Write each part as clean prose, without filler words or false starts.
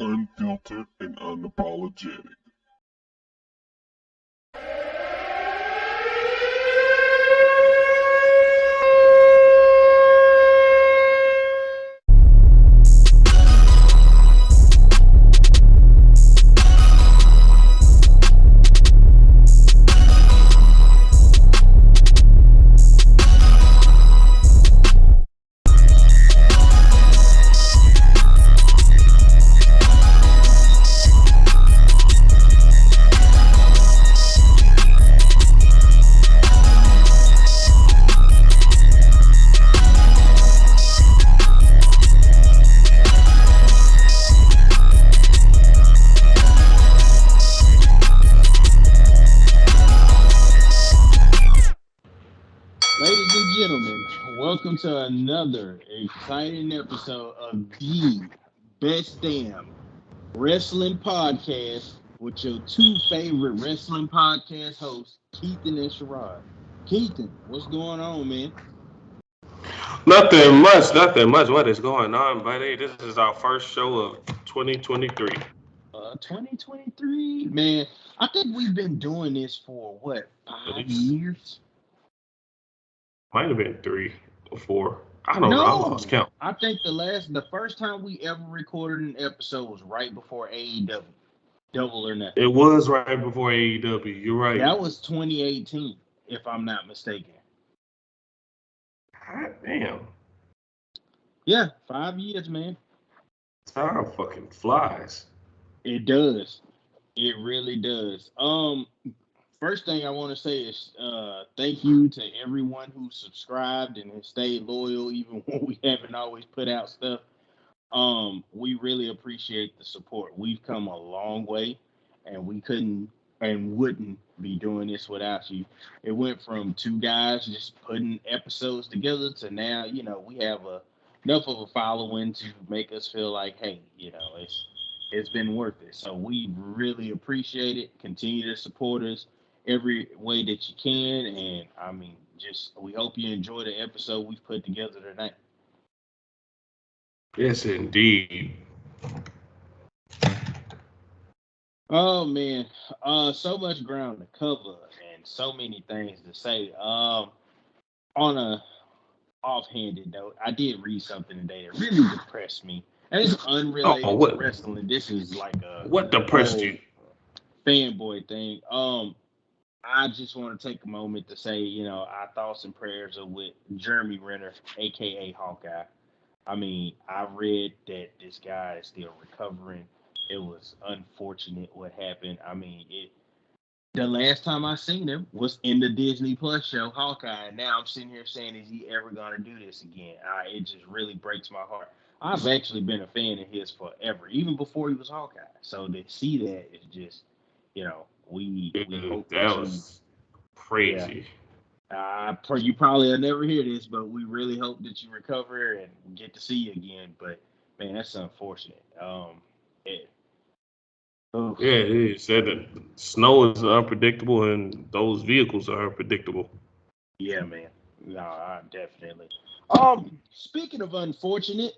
unfiltered and unapologetic. Ladies and gentlemen, welcome to another exciting episode of the Best Damn Wrestling Podcast with your two favorite wrestling podcast hosts, Keithan and Sherrod. Keithan, what's going on, man? Nothing much. What is going on, buddy? This is our first show of 2023. 2023, man. I think we've been doing this for what, At 5 least years? might have been 3 or 4. I don't know. I lost No, count. I think the first time we ever recorded an episode was right before AEW, Double or Nothing. It was right before AEW. You're right. That was 2018, if I'm not mistaken. God damn. Yeah, 5 years, man. Time fucking flies. It does. It really does. First thing I want to say is thank you to everyone who subscribed and has stayed loyal, even when we haven't always put out stuff. We really appreciate the support. We've come a long way, and we couldn't and wouldn't be doing this without you. It went from two guys just putting episodes together to now, we have enough of a following to make us feel like, hey, it's been worth it. So we really appreciate it. Continue to support us every way that you can, and I mean, just we hope you enjoy the episode we've put together tonight. Yes, indeed. Oh man, so much ground to cover and so many things to say. On a offhanded note, I did read something today that really depressed me, and it's Oh, unrelated to what? wrestling. This is like a What depressed whole you? fanboy thing. I just want to take a moment to say, our thoughts and prayers are with Jeremy Renner, aka Hawkeye. I mean, I read that this guy is still recovering. It was unfortunate what happened. I mean, the last time I seen him was in the Disney Plus show Hawkeye. And now I'm sitting here saying, is he ever gonna do this again? It just really breaks my heart. I've actually been a fan of his forever, even before he was Hawkeye. So to see that is just, we Dude, hope that that you, was yeah. crazy. You probably will never hear this, but we really hope that you recover and get to see you again. But man, that's unfortunate. It, oof. Yeah, it is. Said that snow is unpredictable and those vehicles are unpredictable. Yeah, man. No, definitely. Speaking of unfortunate,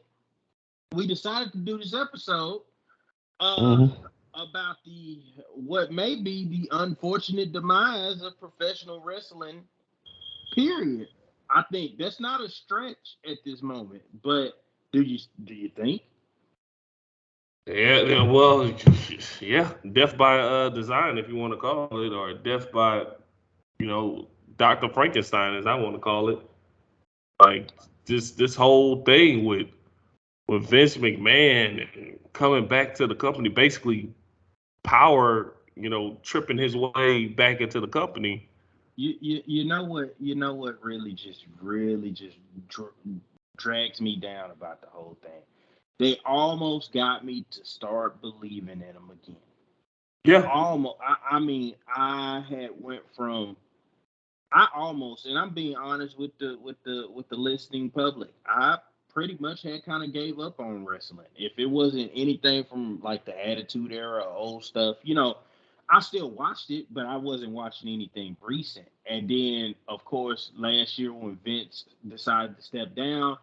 we decided to do this episode uh Mm-hmm. about the what may be the unfortunate demise of professional wrestling. Period. I think that's not a stretch at this moment, but do you think? Yeah, well, yeah, death by design, if you want to call it, or death by, you know, Dr. Frankenstein, as I want to call it. Like this whole thing with Vince McMahon coming back to the company, basically power, tripping his way back into the company. You know what really just dr- drags me down about the whole thing. They almost got me to start believing in them again. Yeah, Almost. I mean, I had went from I almost, and I'm being honest with the listening public. I pretty much had kind of gave up on wrestling. If it wasn't anything from like the Attitude Era or old stuff, I still watched it, but I wasn't watching anything recent. And then, of course, last year when Vince decided to step down,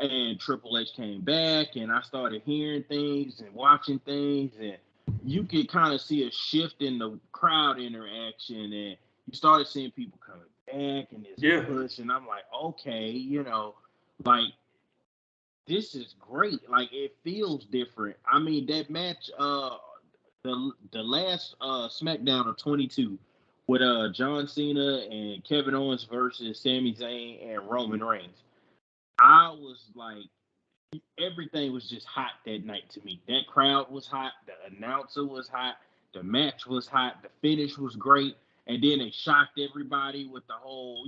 and Triple H came back, and I started hearing things and watching things, and you could kind of see a shift in the crowd interaction, and you started seeing people coming back and this Yeah. push, and I'm like, okay, like this is great. Like it feels different. I mean, that match, the last SmackDown of 22 with John Cena and Kevin Owens versus Sami Zayn and Roman Reigns. I was like, everything was just hot that night to me. That crowd was hot. The announcer was hot. The match was hot. The finish was great. And then they shocked everybody with the whole,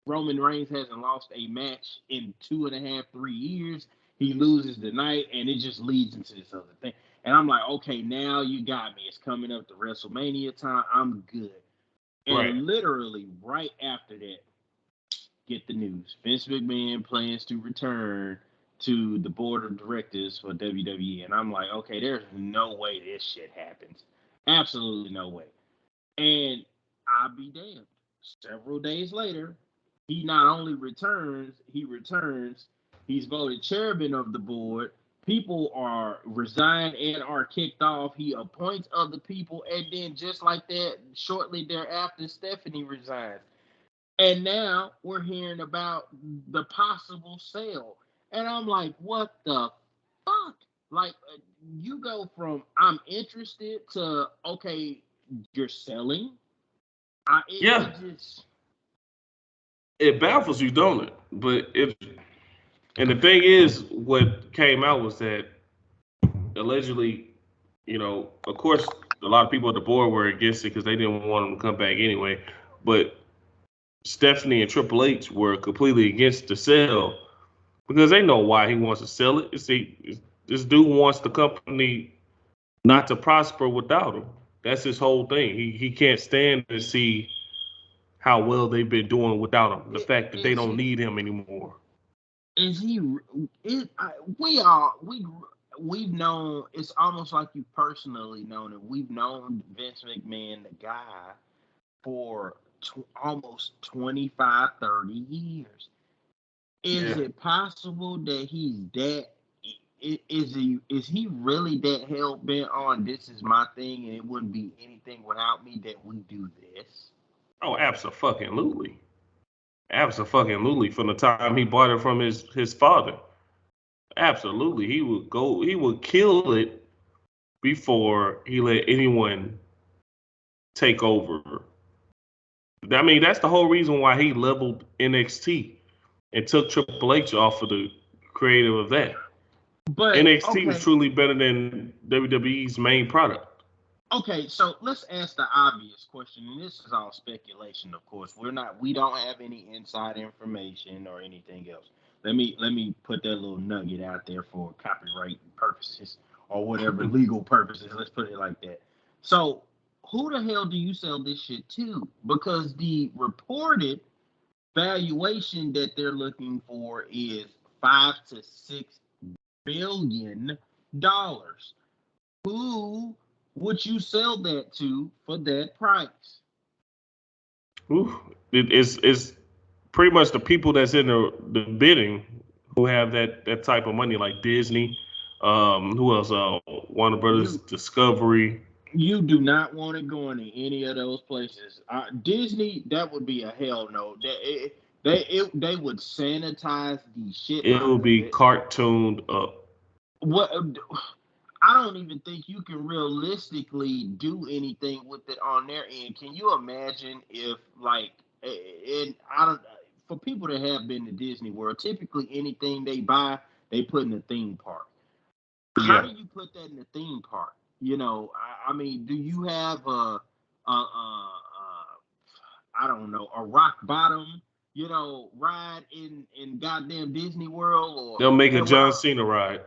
Roman Reigns hasn't lost a match in 2.5, 3 years. He loses tonight, and it just leads into this other thing. And I'm like, okay, now you got me. It's coming up to WrestleMania time. I'm good. And Right. literally right after that, get the news. Vince McMahon plans to return to the board of directors for WWE. And I'm like, okay, there's no way this shit happens. Absolutely no way. And I'll be damned. Several days later, he not only returns, he's voted chairman of the board. People are resigned and are kicked off. He appoints other people, and then just like that, shortly thereafter, Stephanie resigns. And now we're hearing about the possible sale. And I'm like, what the fuck? Like, you go from I'm interested to, okay, you're selling. Yeah. It just. It baffles you, don't it? But it, and the thing is, what came out was that allegedly, of course, a lot of people at the board were against it because they didn't want him to come back anyway. But Stephanie and Triple H were completely against the sale because they know why he wants to sell it. This dude wants the company not to prosper without him. That's his whole thing. He can't stand to see how well they've been doing without him. The fact that they Is don't he? need him anymore. Is he? Is, we are. We've known. It's almost like you personally known it. We've known Vince McMahon, the guy, for almost 25, 30 years. Is Yeah. it possible that he's that? Is he really that hell bent on this is my thing and it wouldn't be anything without me that we do this? Oh, absolutely. Absolutely. From the time he bought it from his father. Absolutely. He would kill it before he let anyone take over. I mean, that's the whole reason why he leveled NXT and took Triple H off of the creative of that. But NXT was okay, truly better than WWE's main product. okay, so let's ask the obvious question, and this is all speculation, of course. We don't have any inside information or anything else. Let me put that little nugget out there for copyright purposes or whatever legal purposes. Let's put it like that. So, who the hell do you sell this shit to? Because the reported valuation that they're looking for is $5 to $6 billion. Who would you sell that to for that price? Ooh, it's pretty much the people that's in the bidding who have that type of money, like Disney. Who else? Warner Brothers, You Discovery. you do not want to go into any of those places. Disney, that would be a hell no. They would sanitize the shit It out will of be it. cartooned up. What I don't even think you can realistically do anything with it on their end. Can you imagine if like and I don't for people that have been to Disney World, typically anything they buy, they put in a theme park. How Yeah, do you put that in the theme park? I mean, do you have I don't know, a rock bottom, ride in goddamn Disney World or they'll make a and what John I Cena ride.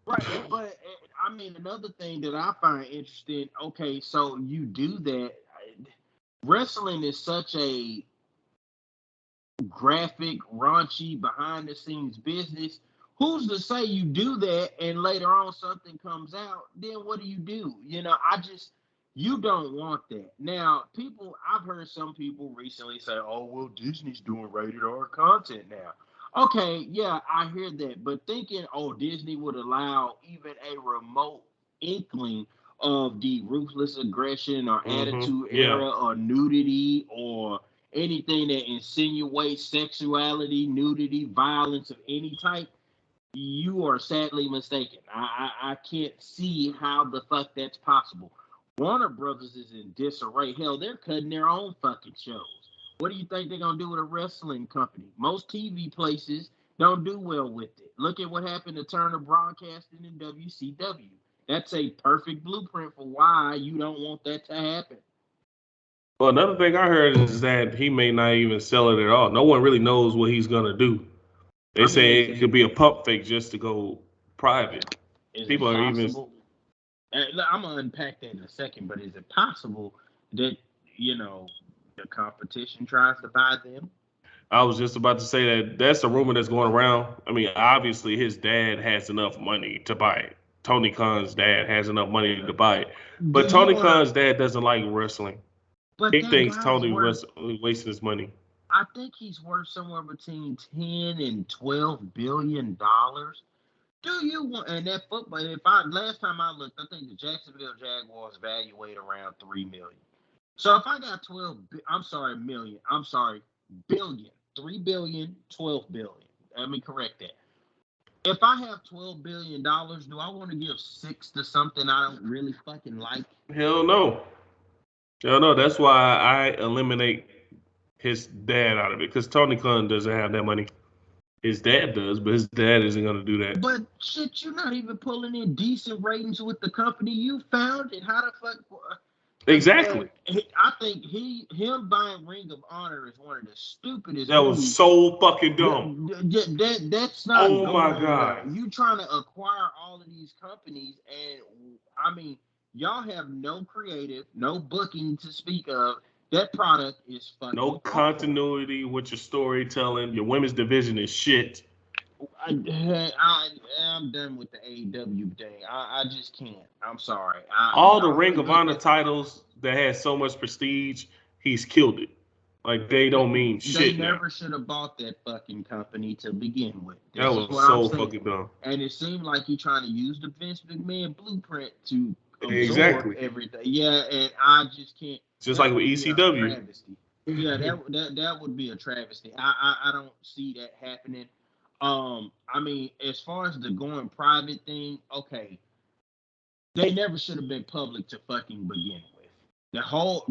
right, but I mean another thing that I find interesting. Okay, so you do that. Wrestling is such a graphic, raunchy, behind the scenes business. Who's to say you do that and later on something comes out? Then what do? You don't want that. Now, I've heard some people recently say, oh, well, Disney's doing rated R content now. Okay, yeah, I hear that, but thinking, oh, Disney would allow even a remote inkling of the ruthless aggression or attitude Yeah. era or nudity or anything that insinuates sexuality, nudity, violence of any type, you are sadly mistaken. I can't see how the fuck that's possible. Warner Brothers is in disarray. Hell, they're cutting their own fucking shows. What do you think they're gonna do with a wrestling company? Most TV places don't do well with it. Look at what happened to Turner Broadcasting and WCW. That's a perfect blueprint for why you don't want that to happen. Well, another thing I heard is that he may not even sell it at all. No one really knows what he's gonna do. They I mean, say it could be a pump fake just to go private. is it People are even. possible? I'm gonna unpack that in a second, but is it possible that you know the competition tries to buy them? I was just about to say that that's a rumor that's going around. I mean, obviously his dad has enough money to buy it. Tony Khan's dad has enough money to buy it. Do But you Tony want to? Khan's dad doesn't like wrestling. But He that thinks guy's Tony worth. was wasting his money. I think he's worth somewhere between 10 and $12 billion. Do you want? And that football? If I last time I looked, I think the Jacksonville Jaguars evaluate around 3 million. So if I got 12, I'm sorry, million. I'm sorry, billion. 3 billion, 12 billion. Let me correct that. If I have $12 billion, do I want to give six to something I don't really fucking like? Hell no. Hell no. That's why I eliminate his dad out of it because Tony Khan doesn't have that money. His dad does, but his dad isn't gonna do that. But shit, you're not even pulling in decent ratings with the company you founded. How the fuck? Exactly. I think him buying Ring of Honor is one of the stupidest That was moves. so fucking dumb. That's not Oh my going well. god. You trying to acquire all of these companies, and I mean, y'all have no creative, no booking to speak of. That product is fucking No awful. continuity with your storytelling. Your women's division is shit. I'm done with the AEW thing. I just can't. I'm sorry. All the I Ring only of look Honor at titles that had so much prestige, he's killed it. Like they don't mean they shit now. never should have bought that fucking company to begin with. That This is was what I'm so saying. fucking dumb. And it seemed like he trying to use the Vince McMahon blueprint to absorb Exactly. everything. Yeah, and I just can't. Just That like with would be a ECW. travesty. Yeah, that would be a travesty. I don't see that happening. I mean, as far as the going private thing, okay, they never should have been public to fucking begin with. The whole,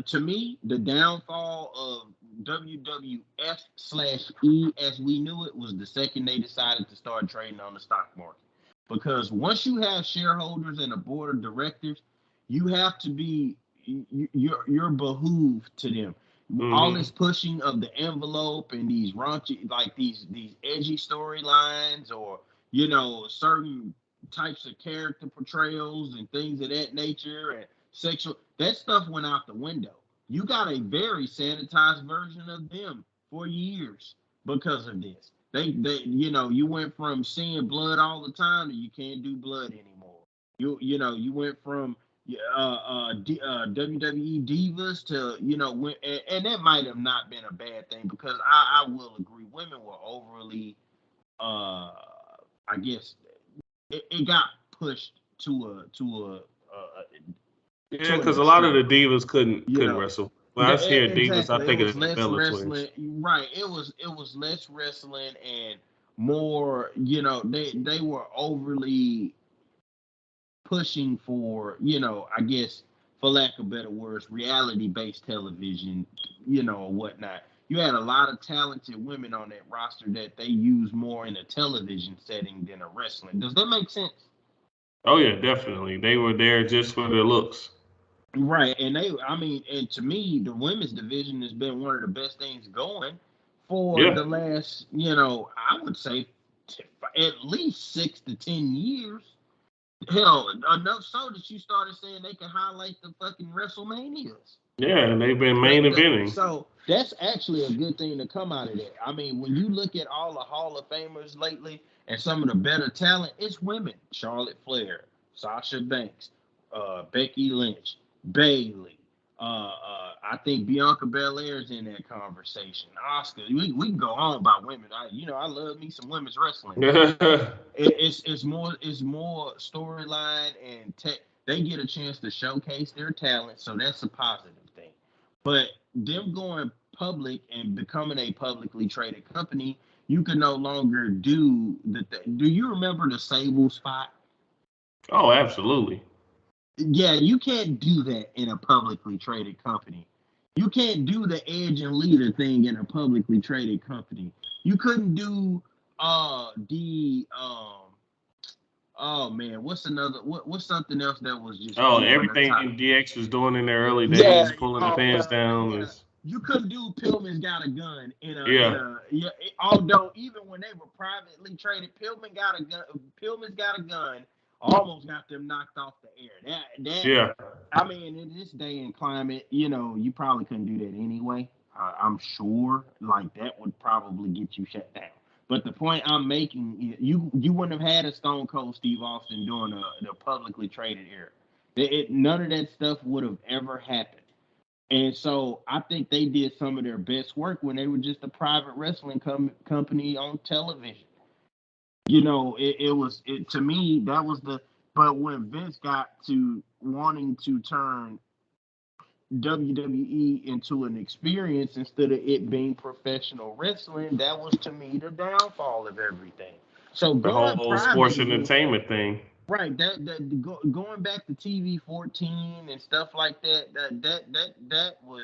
to me, the downfall of WWF/E as we knew it was the second they decided to start trading on the stock market. Because once you have shareholders and a board of directors, you have to be you're behooved to them. All this pushing of the envelope and these raunchy, like these edgy storylines, or certain types of character portrayals and things of that nature, and sexual, that stuff went out the window. You got a very sanitized version of them for years because of this. You went from seeing blood all the time to you can't do blood anymore. You went from WWE divas to and that might have not been a bad thing, because I will agree women were overly I guess it got pushed Yeah, to an because a lot of the extreme. divas couldn't wrestle. When I hear divas, I Exactly. It think was of the less Bella Twins. wrestling. Right. It was less wrestling and more. They were overly pushing for, I guess, for lack of better words, reality-based television, or whatnot. You had a lot of talented women on that roster that they use more in a television setting than a wrestling. Does that make sense? Oh yeah, definitely. They were there just for their looks. Right, and to me, the women's division has been one of the best things going for Yeah. the last, I would say, at least 6 to 10 years. Hell, enough so that you started saying they can highlight the fucking WrestleManias. Yeah, and they've been main eventing. So that's actually a good thing to come out of that. I mean, when you look at all the Hall of Famers lately and some of the better talent, it's women. Charlotte Flair, Sasha Banks, Becky Lynch, Bayley, I think Bianca Belair is in that conversation. Oscar, we can go on about women. I love me some women's wrestling. It's more storyline and tech. They get a chance to showcase their talent, so that's a positive thing. But them going public and becoming a publicly traded company, you can no longer do the. Do you remember the Sable spot? Oh, absolutely. Yeah, you can't do that in a publicly traded company. You can't do the edge and leader thing in a publicly traded company. You couldn't do the oh man, what's something else that was just Oh, over the everything top? DX was doing in their early Yeah, days, pulling the oh pants god, down yeah. was You couldn't do Pillman's got a gun in yeah. a yeah. Although even when they were privately traded, Pillman got a gun. Pillman's got a gun. Almost got them knocked off the air. That Yeah. I mean, in this day and climate, you probably couldn't do that anyway. I'm sure, like that would probably get you shut down. But the point I'm making, you wouldn't have had a Stone Cold Steve Austin during the publicly traded era. None of that stuff would have ever happened. And so I think they did some of their best work when they were just a private wrestling company on television. It to me that was the. But when Vince got to wanting to turn WWE into an experience instead of it being professional wrestling, that was to me the downfall of everything. So The going whole sports private again, entertainment thing. right? Going back to TV 14 and stuff like that was,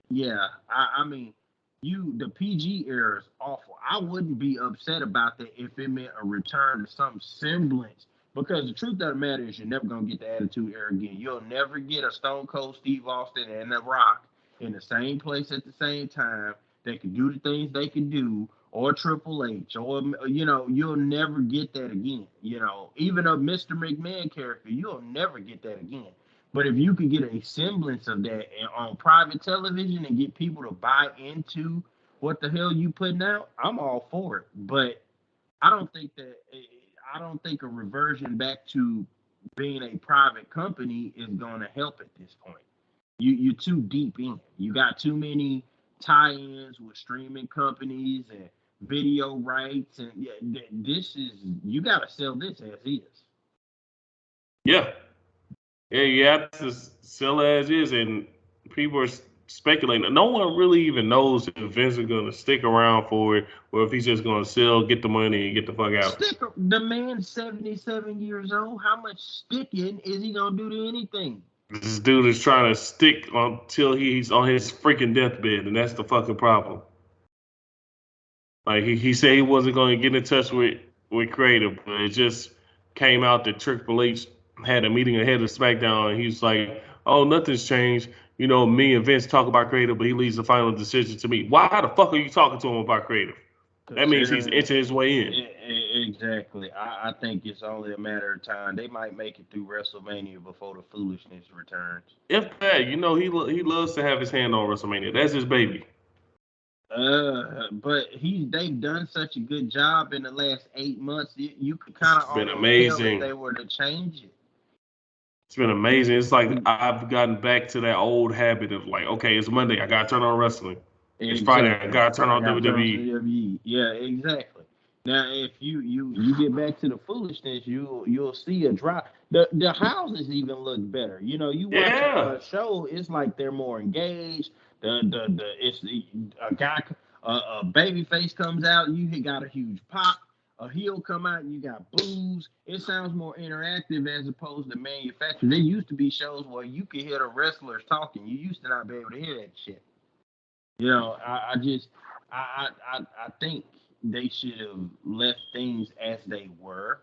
yeah. I mean, the PG era is awful. I wouldn't be upset about that if it meant a return to some semblance. Because the truth of the matter is, you're never gonna get the Attitude Era again. You'll never get a Stone Cold Steve Austin and The Rock in the same place at the same time. They can do the things they can do, or Triple H, or you'll never get that again. Even a Mr. McMahon character, you'll never get that again. But if you could get a semblance of that on private television and get people to buy into what the hell you putting out, I'm all for it. But I don't think that I don't think a reversion back to being a private company is going to help at this point. You're too deep in. You got too many tie-ins with streaming companies and video rights, and yeah, this is you got to sell this as is. Yeah. Yeah, you have to sell it as is, and people are speculating. No one really even knows if Vince is going to stick around for it or if he's just going to sell, get the money, and get the fuck out. The man's 77 years old. How much sticking is he gonna do to anything? This dude is trying to stick until he's on his freaking deathbed, and that's the fucking problem. Like he said he wasn't going to get in touch with creative, but it just came out that Triple H had a meeting ahead of SmackDown, and he's like, "Oh, nothing's changed. Me and Vince talk about creative, but he leaves the final decision to me. Why the fuck are you talking to him about creative? That means he's inching his way in." Exactly. I think it's only a matter of time. They might make it through WrestleMania before the foolishness returns. If that, he loves to have his hand on WrestleMania. That's his baby. But they've done such a good job in the last 8 months. You could kind of It's been almost tell if amazing. they were to change it. It's been amazing. It's like I've gotten back to that old habit of like, okay, it's Monday, I gotta turn on wrestling. It's Friday, I gotta turn on WWE. Yeah, exactly. Now, if you get back to the foolishness, you'll see a drop. The houses even look better. You watch a show, it's like they're more engaged. A guy, a baby face comes out, you got a huge pop. A heel come out and you got boos. It sounds more interactive as opposed to manufactured. There used to be shows where you could hear the wrestlers talking. You used to not be able to hear that shit. I think they should have left things as they were,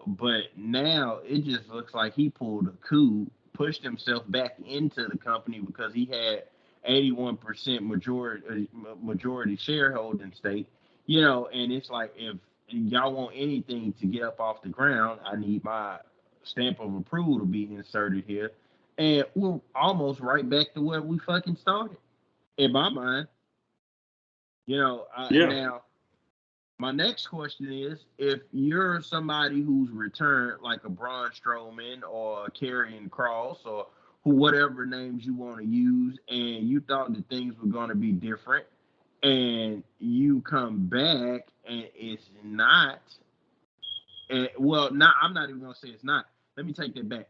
but now it just looks like he pulled a coup, pushed himself back into the company because he had 81% majority shareholding stake, and it's like if y'all want anything to get up off the ground, I need my stamp of approval to be inserted here. And we're almost right back to where we fucking started, in my mind. Now, my next question is, if you're somebody who's returned like a Braun Strowman or a Karrion Kross or whatever names you want to use, and you thought that things were going to be different, and you come back and it's not. And well, not I'm not even gonna say it's not. Let me take that back.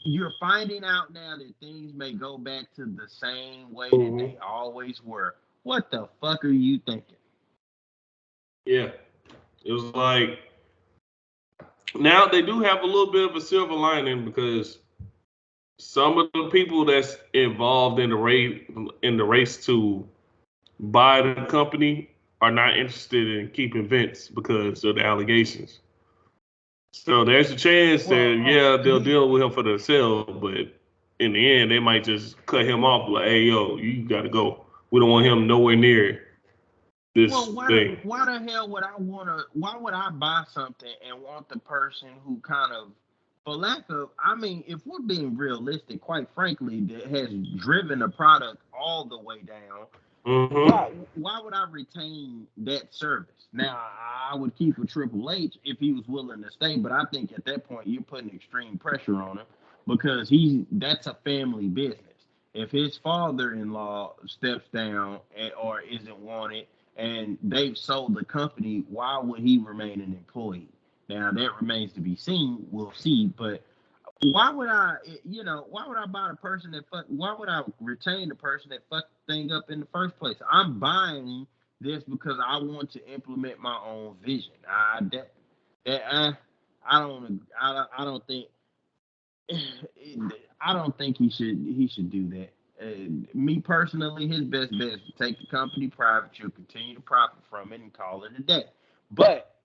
You're finding out now that things may go back to the same way that they always were. What the fuck are you thinking? Yeah, it was like now they do have a little bit of a silver lining because some of the people that's involved in the race to buy the company are not interested in keeping Vince because of the allegations. So there's a chance that they'll deal with him for themselves, but in the end they might just cut him off like, hey yo, you gotta go. We don't want him nowhere near this Well, thing. why the hell would I wanna? Why would I buy something and want the person who kind of, for lack of, I mean, if we're being realistic, quite frankly, that has driven the product all the way down. Mm-hmm. Why would I retain that service? Now, I would keep a Triple H if he was willing to stay, but I think at that point you're putting extreme pressure on him because that's a family business. If his father-in-law steps down or isn't wanted and they've sold the company, why would he remain an employee? Now that remains to be seen. We'll see, but why would I, why would I buy the person that fuck? Why would I retain the person that fucked the thing up in the first place? I'm buying this because I want to implement my own vision. I don't think I don't think he should do that. Me personally, his best bet is to take the company private. You'll continue to profit from it and call it a day. But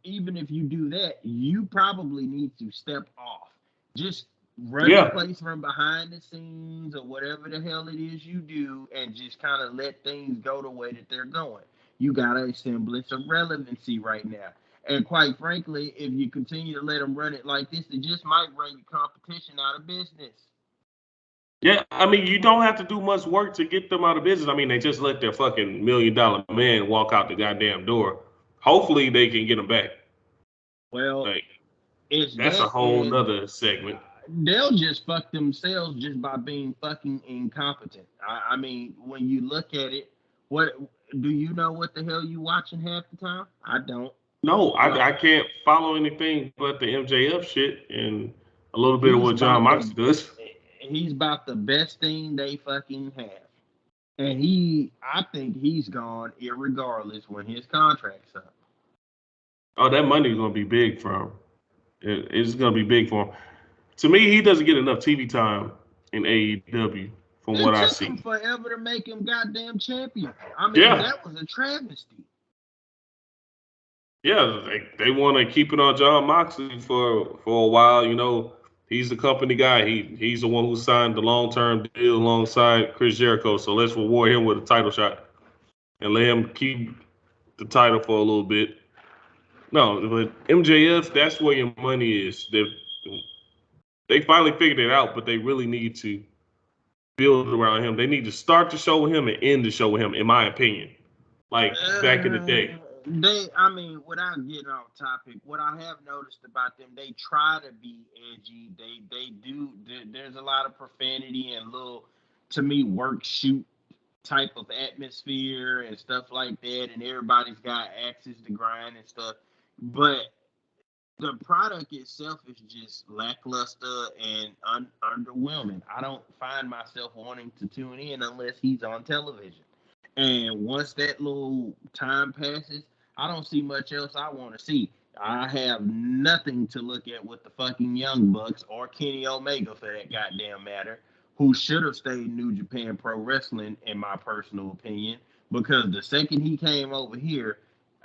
even if you do that, you probably need to step off. Just run the place from behind the scenes or whatever the hell it is you do, and just kind of let things go the way that they're going. You got a semblance of relevancy right now. And quite frankly, if you continue to let them run it like this, it just might run your competition out of business. Yeah, I mean, you don't have to do much work to get them out of business. I mean, they just let their fucking $1 million man walk out the goddamn door. Hopefully, they can get him back. Well, Like, it's that's a that, whole and nother segment. they'll just fuck themselves just by being fucking incompetent. I mean, when you look at it, what do you know what the hell you watching half the time? I don't. No, But I can't follow anything but the MJF shit and a little bit of he's what John about the Moxley does. he's about the best thing they fucking have. And I think he's gone irregardless when his contract's up. Oh, that money's gonna be big for him. It's gonna be big for him. To me, he doesn't get enough TV time in AEW from what It I took him see. forever to make him goddamn champion. I mean, Yeah, that was a travesty. yeah, they want to keep it on John Moxley for a while. You know, he's the company guy. He's the one who signed the long term deal alongside Chris Jericho. So let's reward him with a title shot and let him keep the title for a little bit. No, but MJF, that's where your money is. They finally figured it out, but they really need to build around him. They need to start the show with him and end the show with him, in my opinion. Like back in the day. I mean, without getting off topic, what I have noticed about them, they try to be edgy. They do. There's a lot of profanity and little, to me, work shoot type of atmosphere and stuff like that, and everybody's got axes to grind and stuff. But the product itself is just lackluster and underwhelming. I don't find myself wanting to tune in unless he's on television. And once that little time passes, I don't see much else I want to see. I have nothing to look at with the fucking Young Bucks or Kenny Omega for that goddamn matter, who should have stayed in New Japan Pro Wrestling, in my personal opinion, because the second he came over here,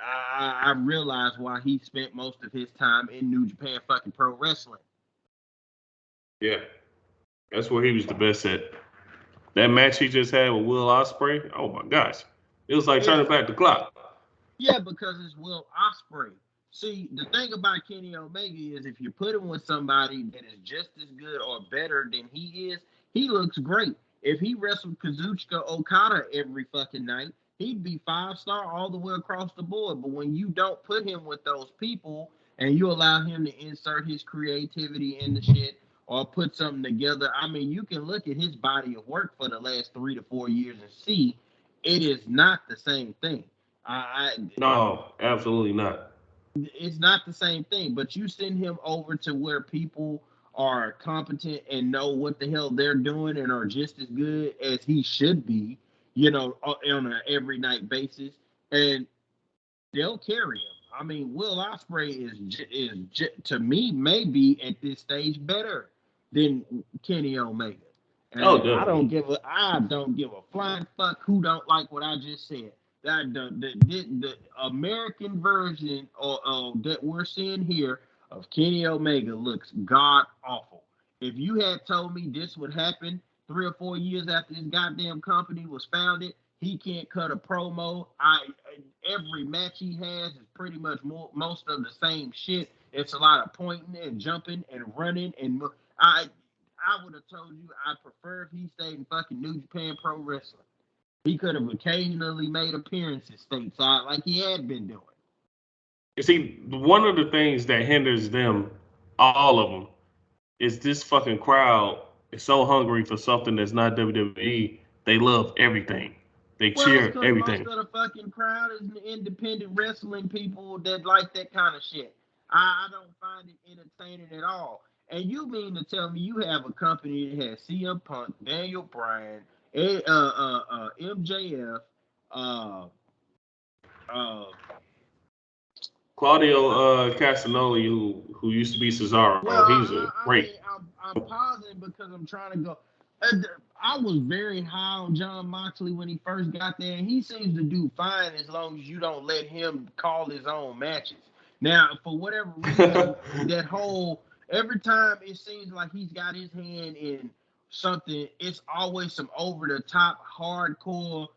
I realized why he spent most of his time in New Japan fucking Pro Wrestling. Yeah, that's where he was the best at. That match he just had with Will Ospreay, oh my gosh. It was like turning back the clock. Yeah, because it's Will Ospreay. See, the thing about Kenny Omega is if you put him with somebody that is just as good or better than he is, he looks great. If he wrestled Kazuchika Okada every fucking night, he'd be 5-star all the way across the board. But when you don't put him with those people and you allow him to insert his creativity in the shit, or put something together. I mean, you can look at his body of work for the last 3 to 4 years and see it is not the same thing. No, absolutely not. It's not the same thing. But you send him over to where people are competent and know what the hell they're doing and are just as good as he should be, on an every night basis, and they'll carry him. I mean, Will Ospreay is to me maybe at this stage better than Kenny Omega, Oh, and definitely. I don't give a flying fuck who don't like what I just said. That the American version that we're seeing here of Kenny Omega looks god awful. If you had told me this would happen 3 or 4 years after this goddamn company was founded, he can't cut a promo. Every match he has is pretty much most of the same shit. It's a lot of pointing and jumping and running, and I would have told you I prefer if he stayed in fucking New Japan Pro Wrestling. He could have occasionally made appearances stateside like he had been doing. You see, one of the things that hinders them, all of them, is this fucking crowd is so hungry for something that's not WWE. They love everything. They Well, it's cheer because most everything. of the fucking crowd is independent wrestling people that like that kind of shit. I don't find it entertaining at all. And you mean to tell me you have a company that has CM Punk, Daniel Bryan, MJF, uh, uh, Claudio Castagnoli, who used to be well, Cesaro, he's a I great. mean, I'm pausing because I'm trying to go. I was very high on John Moxley when he first got there, and he seems to do fine as long as you don't let him call his own matches. Now, for whatever reason, that whole every time it seems like he's got his hand in something, it's always some over the top, hardcore,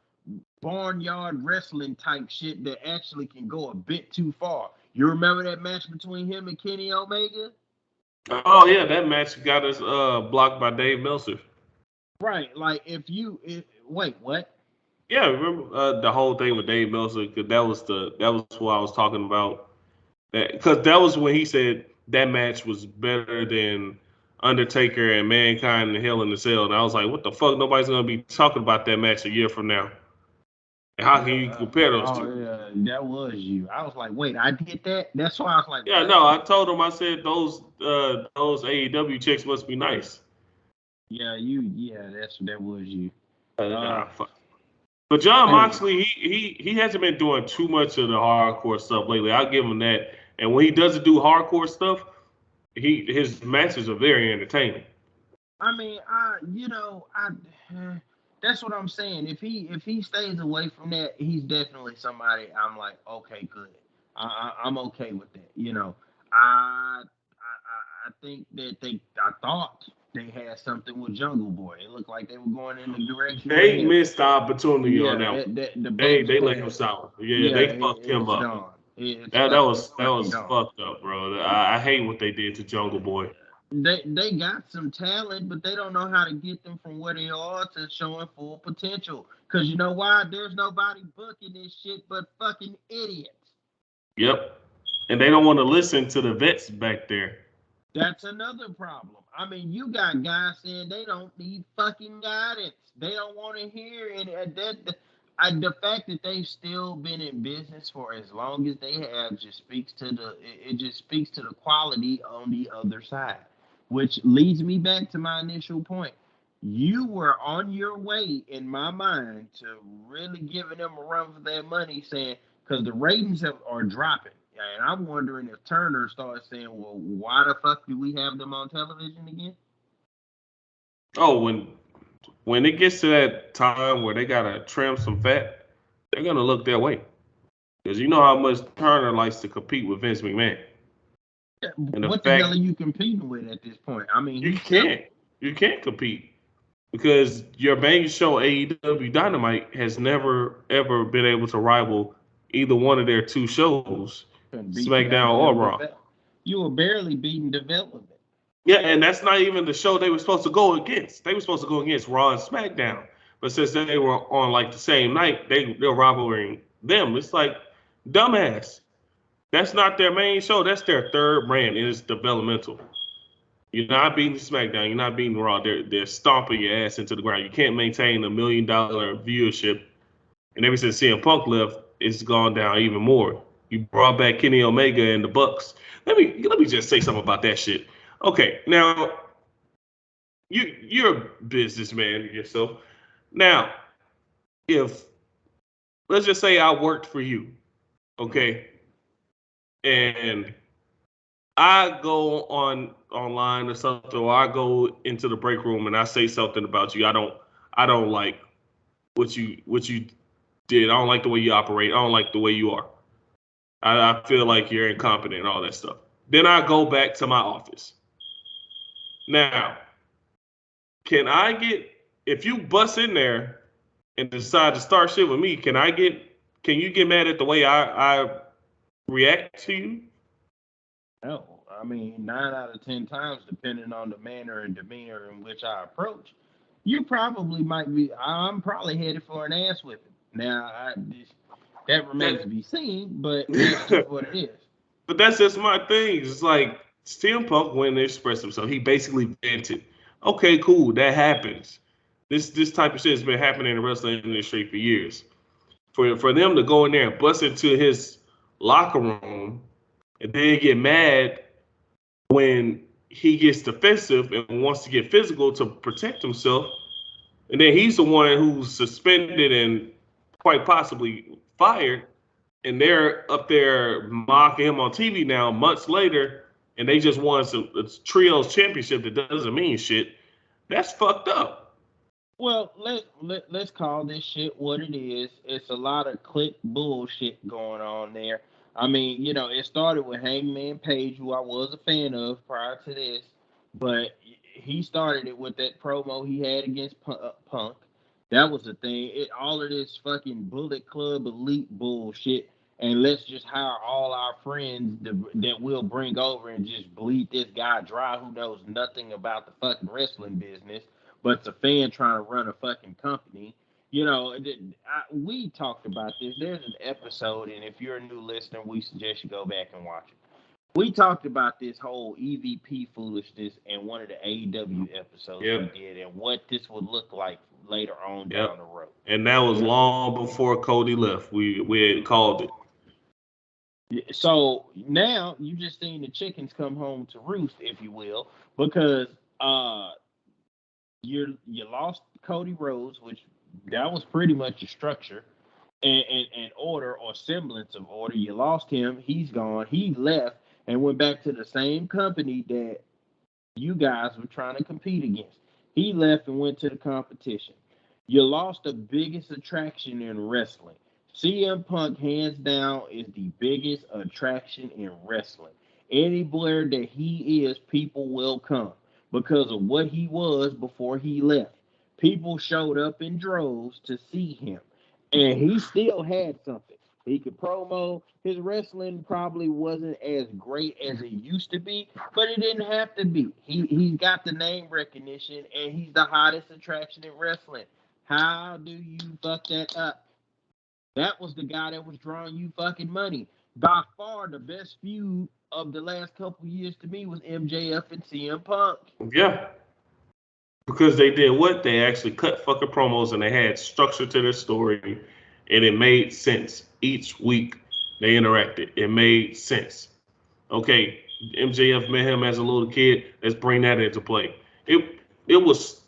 barnyard wrestling type shit that actually can go a bit too far. You remember that match between him and Kenny Omega? Oh yeah, that match got us blocked by Dave Meltzer. Right. Like wait, what? Yeah, remember the whole thing with Dave Meltzer? Cause that was what I was talking about. Because that was when he said that match was better than Undertaker and Mankind and Hell in the Cell, and I was like, what the fuck? Nobody's gonna be talking about that match a year from now. And how can you compare those Oh two? yeah, that was you. I was like, wait, I did that. That's why I was like, Yeah, what? no, I told him I said those AEW chicks must be nice. Yeah, yeah, that was you. Uh, Nah, fuck. But John hey, Moxley, he hasn't been doing too much of the hardcore stuff lately. I'll give him that. And when he doesn't do hardcore stuff, his matches are very entertaining. I mean, that's what I'm saying. If he stays away from that, he's definitely somebody. I'm like, okay, good. I'm okay with that. I think that I thought they had something with Jungle Boy. It looked like they were going in the direction with They him. missed the opportunity on Yeah, that one. that the Bucks They let him passed. sour. Yeah, Yeah, they fucked him it's up. gone. It's That fucking was gone. fucked up, bro. I hate what they did to Jungle Boy. They got some talent, but they don't know how to get them from where they are to showing full potential. Cause you know why? There's nobody booking this shit but fucking idiots. Yep. And they don't want to listen to the vets back there. That's another problem. I mean, you got guys saying they don't need fucking guidance. They don't want to hear it. The fact that they've still been in business for as long as they have just speaks to it just speaks to the quality on the other side, which leads me back to my initial point. You were on your way in my mind to really giving them a run for their money, saying because the ratings are dropping. And I'm wondering if Turner starts saying, well, why the fuck do we have them on television again? Oh, when it gets to that time where they gotta trim some fat, they're gonna look their way. Because you know how much Turner likes to compete with Vince McMahon. And the What the hell are fact you competing with at this point? I mean, you he's still. can't compete because your main show AEW Dynamite has never ever been able to rival either one of their two shows, Couldn't beat the SmackDown or goddamn Raw. development. You were barely beating development. Yeah, and that's not even the show they were supposed to go against. They were supposed to go against Raw and SmackDown. But since they were on like the same night, they're rivaling them. It's like dumbass. That's not their main show. That's their third brand. It is developmental. You're not beating SmackDown. You're not beating Raw. They're stomping your ass into the ground. You can't maintain $1 million viewership. And ever since CM Punk left, it's gone down even more. You brought back Kenny Omega and the Bucks. Let me just say something about that shit. Okay, now you're a businessman yourself. Now, if let's just say I worked for you, okay, and I go online or something, or I go into the break room and I say something about you. I don't like what you did. I don't like the way you operate. I don't like the way you are. I feel like you're incompetent and all that stuff. Then I go back to my office. Now, can I get if you bust in there and decide to start shit with me? Can you get mad at the way I react to you? No, I mean 9 out of 10 times, depending on the manner and demeanor in which I approach, you probably might be. I'm probably headed for an ass whipping. Now, that remains to be seen, but that's just what it is. But that's just my thing. It's like CM Punk when they express himself, he basically vented. Okay, cool, that happens. This type of shit has been happening in the wrestling industry for years. For them to go in there and bust into his locker room and then get mad when he gets defensive and wants to get physical to protect himself, and then he's the one who's suspended and quite possibly fired, and they're up there mocking him on TV now months later, and they just won a trios championship that doesn't mean shit. That's fucked up. Well, let's call this shit what it is. It's a lot of click bullshit going on there. I mean, it started with Hangman Page, who I was a fan of prior to this, but he started it with that promo he had against Punk. That was the thing. All of this fucking Bullet Club elite bullshit, and let's just hire all our friends that we'll bring over and just bleed this guy dry who knows nothing about the fucking wrestling business but it's a fan trying to run a fucking company. We talked about this. There's an episode, and if you're a new listener, we suggest you go back and watch it. We talked about this whole EVP foolishness in one of the AEW episodes Yep. we did, and what this would look like later on Yep. down the road. And that was long before Cody left. We had called it. So now you just seen the chickens come home to roost, if you will, because you lost Cody Rhodes, which that was pretty much a structure and order or semblance of order. You lost him. He's gone. He left and went back to the same company that you guys were trying to compete against. He left and went to the competition. You lost the biggest attraction in wrestling. CM Punk, hands down, is the biggest attraction in wrestling. Anywhere that he is, people will come because of what he was before he left. People showed up in droves to see him, and he still had something. He could promo. His wrestling probably wasn't as great as it used to be, but it didn't have to be. He's got the name recognition, and he's the hottest attraction in wrestling. How do you fuck that up? That was the guy that was drawing you fucking money. By far, the best feud of the last couple years to me was MJF and CM Punk. Yeah. Because they did what? They actually cut fucking promos and they had structure to their story and it made sense. Each week they interacted. It made sense. Okay, MJF met him as a little kid. Let's bring that into play. It was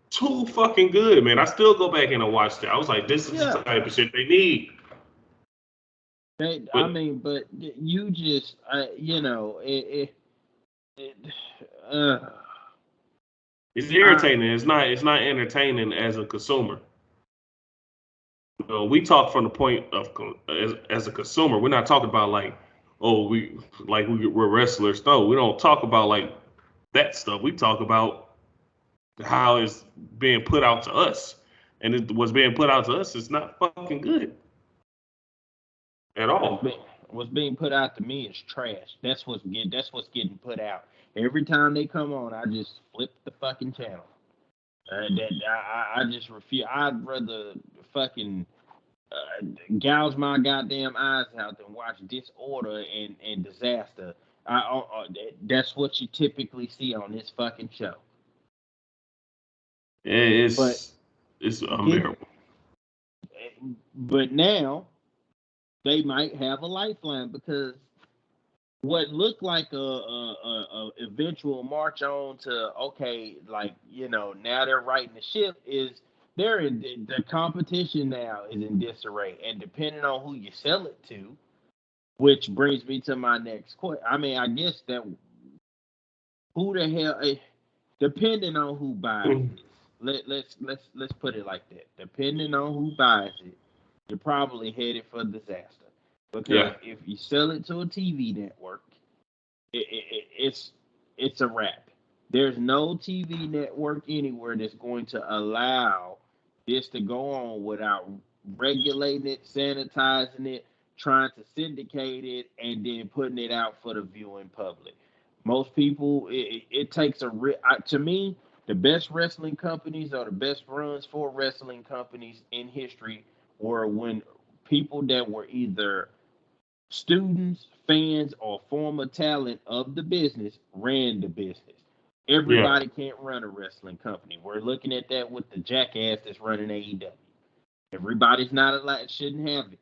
too fucking good, man. I still go back and I watch that. I was like, this is the type of shit they need. But you just, it's irritating. It's not entertaining as a consumer. We talk from the point of as a consumer. We're not talking about like, oh, we're wrestlers. No, we don't talk about like that stuff. We talk about how it's being put out to us, and what's being put out to us is not fucking good at all. What's being put out to me is trash. That's what's getting put out. Every time they come on, I just flip the fucking channel. I just refuse. I'd rather fucking gouge my goddamn eyes out than watch disorder and disaster That's what you typically see on this fucking show. But It's get, unbearable. but now they might have a lifeline because what looked like a eventual march on to okay, like now they're righting the ship is they're in the competition now is in disarray, and depending on who you sell it to, which brings me to my next question. I mean, I guess that who the hell, depending on who buys Mm. this, let's put it like that. Depending on who buys it, you're probably headed for disaster because Yeah, if you sell it to a TV network it's a wrap. There's no TV network anywhere that's going to allow this to go on without regulating it, sanitizing it, trying to syndicate it, and then putting it out for the viewing public. Most people, it takes to me, the best wrestling companies or the best runs for wrestling companies in history were when people that were either students, fans, or former talent of the business ran the business. yeah, Everybody can't run a wrestling company. We're looking at that with the jackass that's running AEW. Everybody's not allowed, shouldn't have it.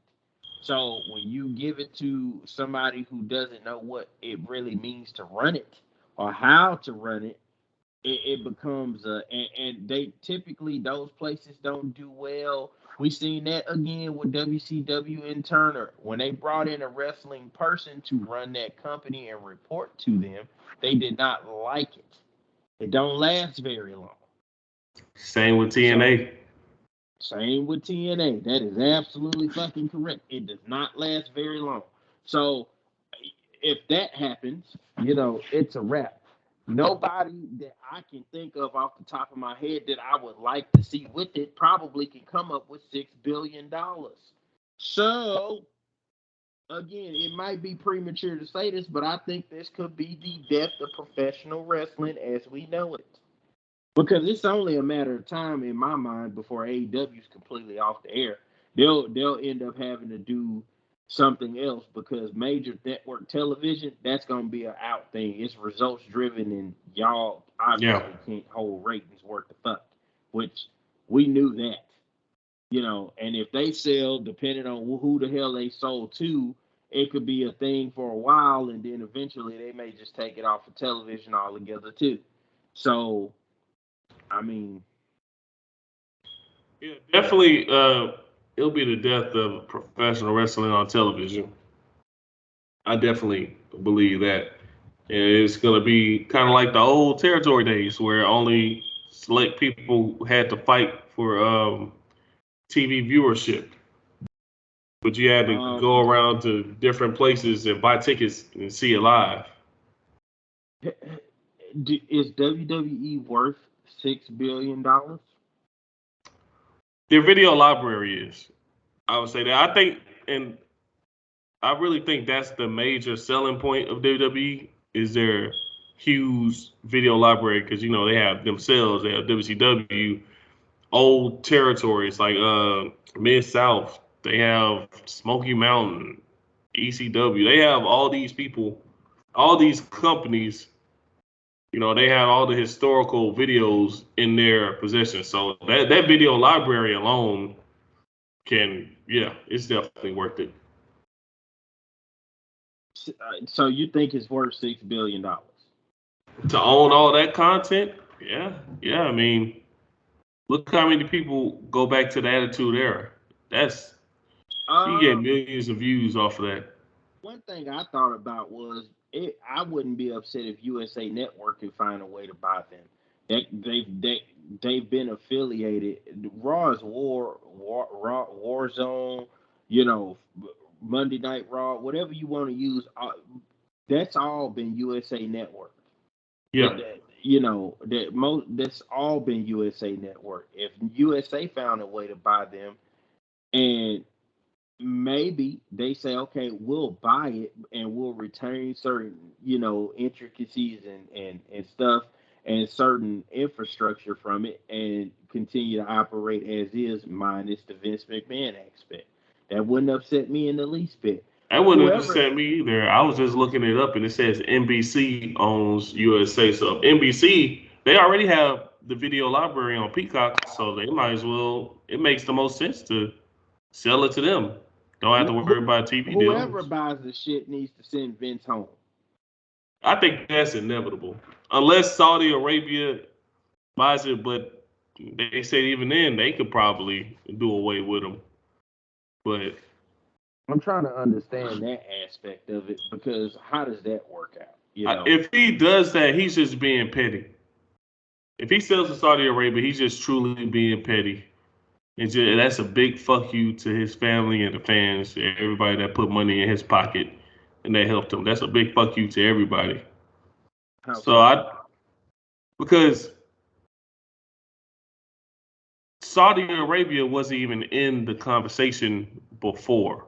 So when you give it to somebody who doesn't know what it really means to run it or how to run it, it becomes and they typically those places don't do well. We seen that again with WCW and Turner when they brought in a wrestling person to run that company and report to them. They did not like it. It don't last very long. same with So TNA. same with TNA. That is absolutely fucking correct. It does not last very long. So if that happens, it's a wrap. Nobody that I can think of off the top of my head that I would like to see with it probably can come up with $6 billion. So again, it might be premature to say this, but I think this could be the death of professional wrestling as we know it. Because it's only a matter of time in my mind before AEW is completely off the air. They'll end up having to do something else because major network television that's gonna be an out thing. It's results driven, and y'all Yeah, obviously can't hold ratings worth the fuck, which we knew that. And if they sell, depending on who the hell they sold to, it could be a thing for a while, and then eventually they may just take it off of television altogether too. So I mean, yeah, definitely. It'll be the death of professional wrestling on television. I definitely believe that. And it's gonna be kind of like the old territory days where only select people had to fight for TV viewership, but you had to go um, around to different places and buy tickets and see it live. is WWE worth $6 billion? Their video library is. I would say that. I think, and I really think that's the major selling point of WWE is their huge video library because they have themselves, they have WCW, old territories like Mid South, they have Smoky Mountain, ECW, they have all these people, all these companies. They have all the historical videos in their possession. So that video library alone yeah, it's definitely worth it. So you think it's worth $6 billion? To own all that content, yeah, yeah. I mean, look how many people go back to the Attitude Era. That's You get Uh, millions of views off of that. One thing I thought about was I wouldn't be upset if USA Network could find a way to buy them. They've been affiliated. Raw's War Zone, you know, Monday Night Raw, whatever you want to use. That's all been USA Network. Yeah, That's all been USA Network. If USA found a way to buy them, and maybe they say, okay, we'll buy it and we'll retain certain, intricacies and stuff and certain infrastructure from it and continue to operate as is minus the Vince McMahon aspect. That wouldn't upset me in the least bit. That wouldn't have Whoever, upset me either. I was just looking it up and it says NBC owns USA. So NBC, they already have the video library on Peacock, so they might as well. It makes the most sense to sell it to them. Don't have to who, worry about TV whoever deals. buys the shit needs to send Vince home. I think that's inevitable, unless Saudi Arabia buys it. But they said even then they could probably do away with them. But I'm trying to understand that aspect of it because how does that work out? You know, if he does that, he's just being petty. If he sells to Saudi Arabia, he's just truly being petty. That's a big fuck you to his family and the fans, everybody that put money in his pocket and that helped him. That's a big fuck you to everybody. how So so? because Saudi Arabia wasn't even in the conversation before.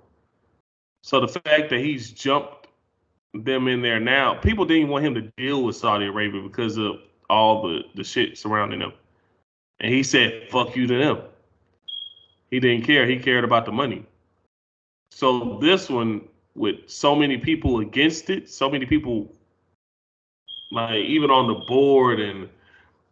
So the fact that he's jumped them in there now, people didn't want him to deal with Saudi Arabia because of all the shit surrounding them. And he said, fuck you to them. He didn't care. He cared about the money. So this one, with so many people against it, so many people like even on the board and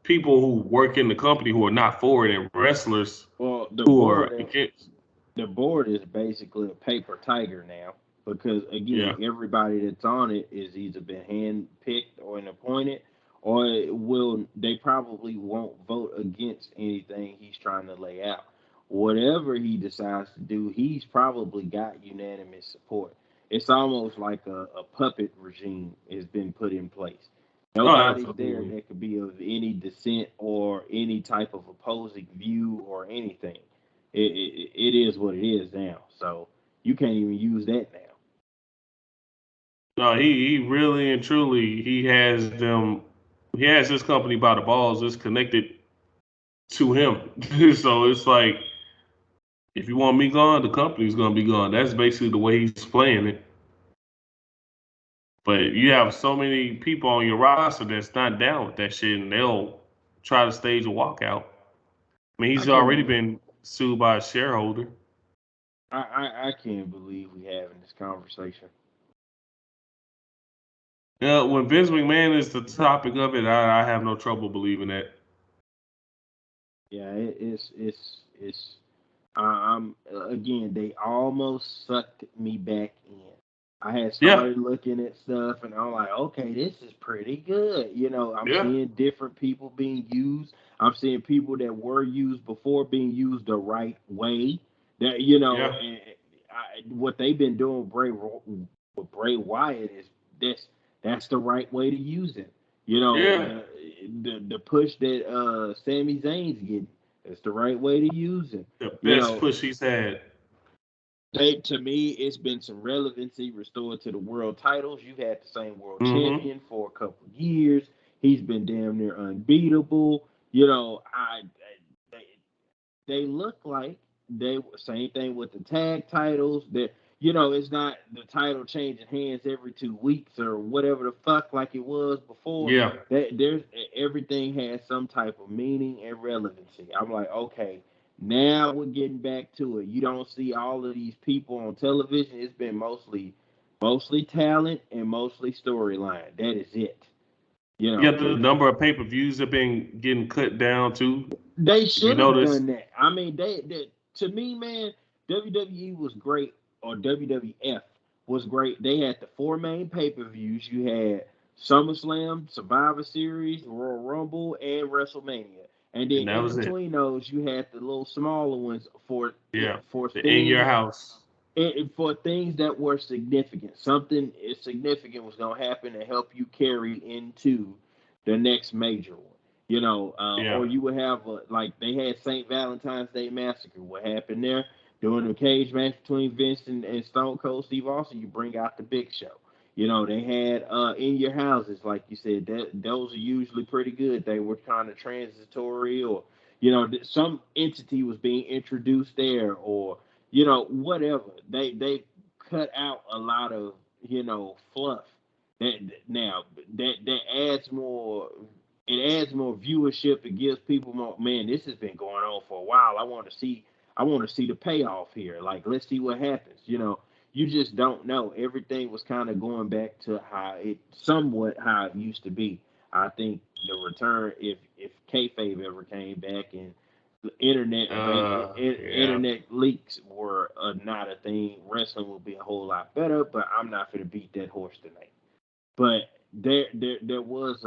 people who work in the company who are not for it and wrestlers Well, who are against. the board is basically a paper tiger now because again, Yeah, everybody that's on it is either been handpicked or appointed, or they probably won't vote against anything he's trying to lay out. Whatever he decides to do, he's probably got unanimous support. It's almost like a puppet regime has been put in place. oh, Nobody's there absolutely. that could be of any dissent or any type of opposing view or anything. It is what it is now. So you can't even use that now. No, he really and truly he has them. He has this company by the balls. It's connected to him. So it's like if you want me gone, the company's gonna be gone. That's basically the way he's playing it. But you have so many people on your roster that's not down with that shit, and they'll try to stage a walkout. I mean, I he's already can't been sued by a shareholder. I can't believe we having this conversation. Yeah, when Vince McMahon is the topic of it, I have no trouble believing that. Yeah, it's I'm again. They almost sucked me back in. I had Yeah, started looking at stuff, and I'm like, okay, this is pretty good. You know, I'm yeah, seeing different people being used. I'm seeing people that were used before being used the right way. That you know, yeah, and what they've been doing with Bray Wyatt is that's that's the right way to use it. You know, yeah. the push that Sami Zayn's getting. It's the right way to use him. The You best know, push he's had. to me, it's been some relevancy restored to the world titles. You've had the same world Hmm. champion for a couple of years. He's been damn near unbeatable. You know, they, they look like they same thing with the tag titles. That you know, it's not the title changing hands every 2 weeks or whatever the fuck like it was before. Yeah, That there's everything has some type of meaning and relevancy. I'm like, okay, now we're getting back to it. You don't see all of these people on television. It's been mostly talent and mostly storyline. That is it. You yeah. know, The number of pay-per-views have been getting cut down too. they If you should have notice, done that. I mean, they to me, man, WWE was great, or WWF was great. They had the four main pay per views. You had SummerSlam, Survivor Series, Royal Rumble, and WrestleMania. And then and that in was it. between those, you had the little smaller ones Yeah, for the in your things house. for things that were significant. Something significant was going to happen to help you carry into the next major one. You know, Yeah, or you would have like they had St. Valentine's Day Massacre. What happened there during the cage match between Vince and Stone Cold Steve Austin? You bring out the Big Show. You know, they had in your houses, like you said, that those are usually pretty good. They were kind of transitory, or you know, some entity was being introduced there, or you know, whatever. They cut out a lot of fluff. That now that adds more. It adds more viewership. It gives people more. Man, this has been going on for a while. I want to see. I want to see the payoff here. Like, let's see what happens. You know, you just don't know. Everything was kind of going back to how it used to be. I think the return, if kayfabe ever came back and the Yeah. internet leaks were not a thing, wrestling would be a whole lot better. But I'm not going to beat that horse tonight. But there was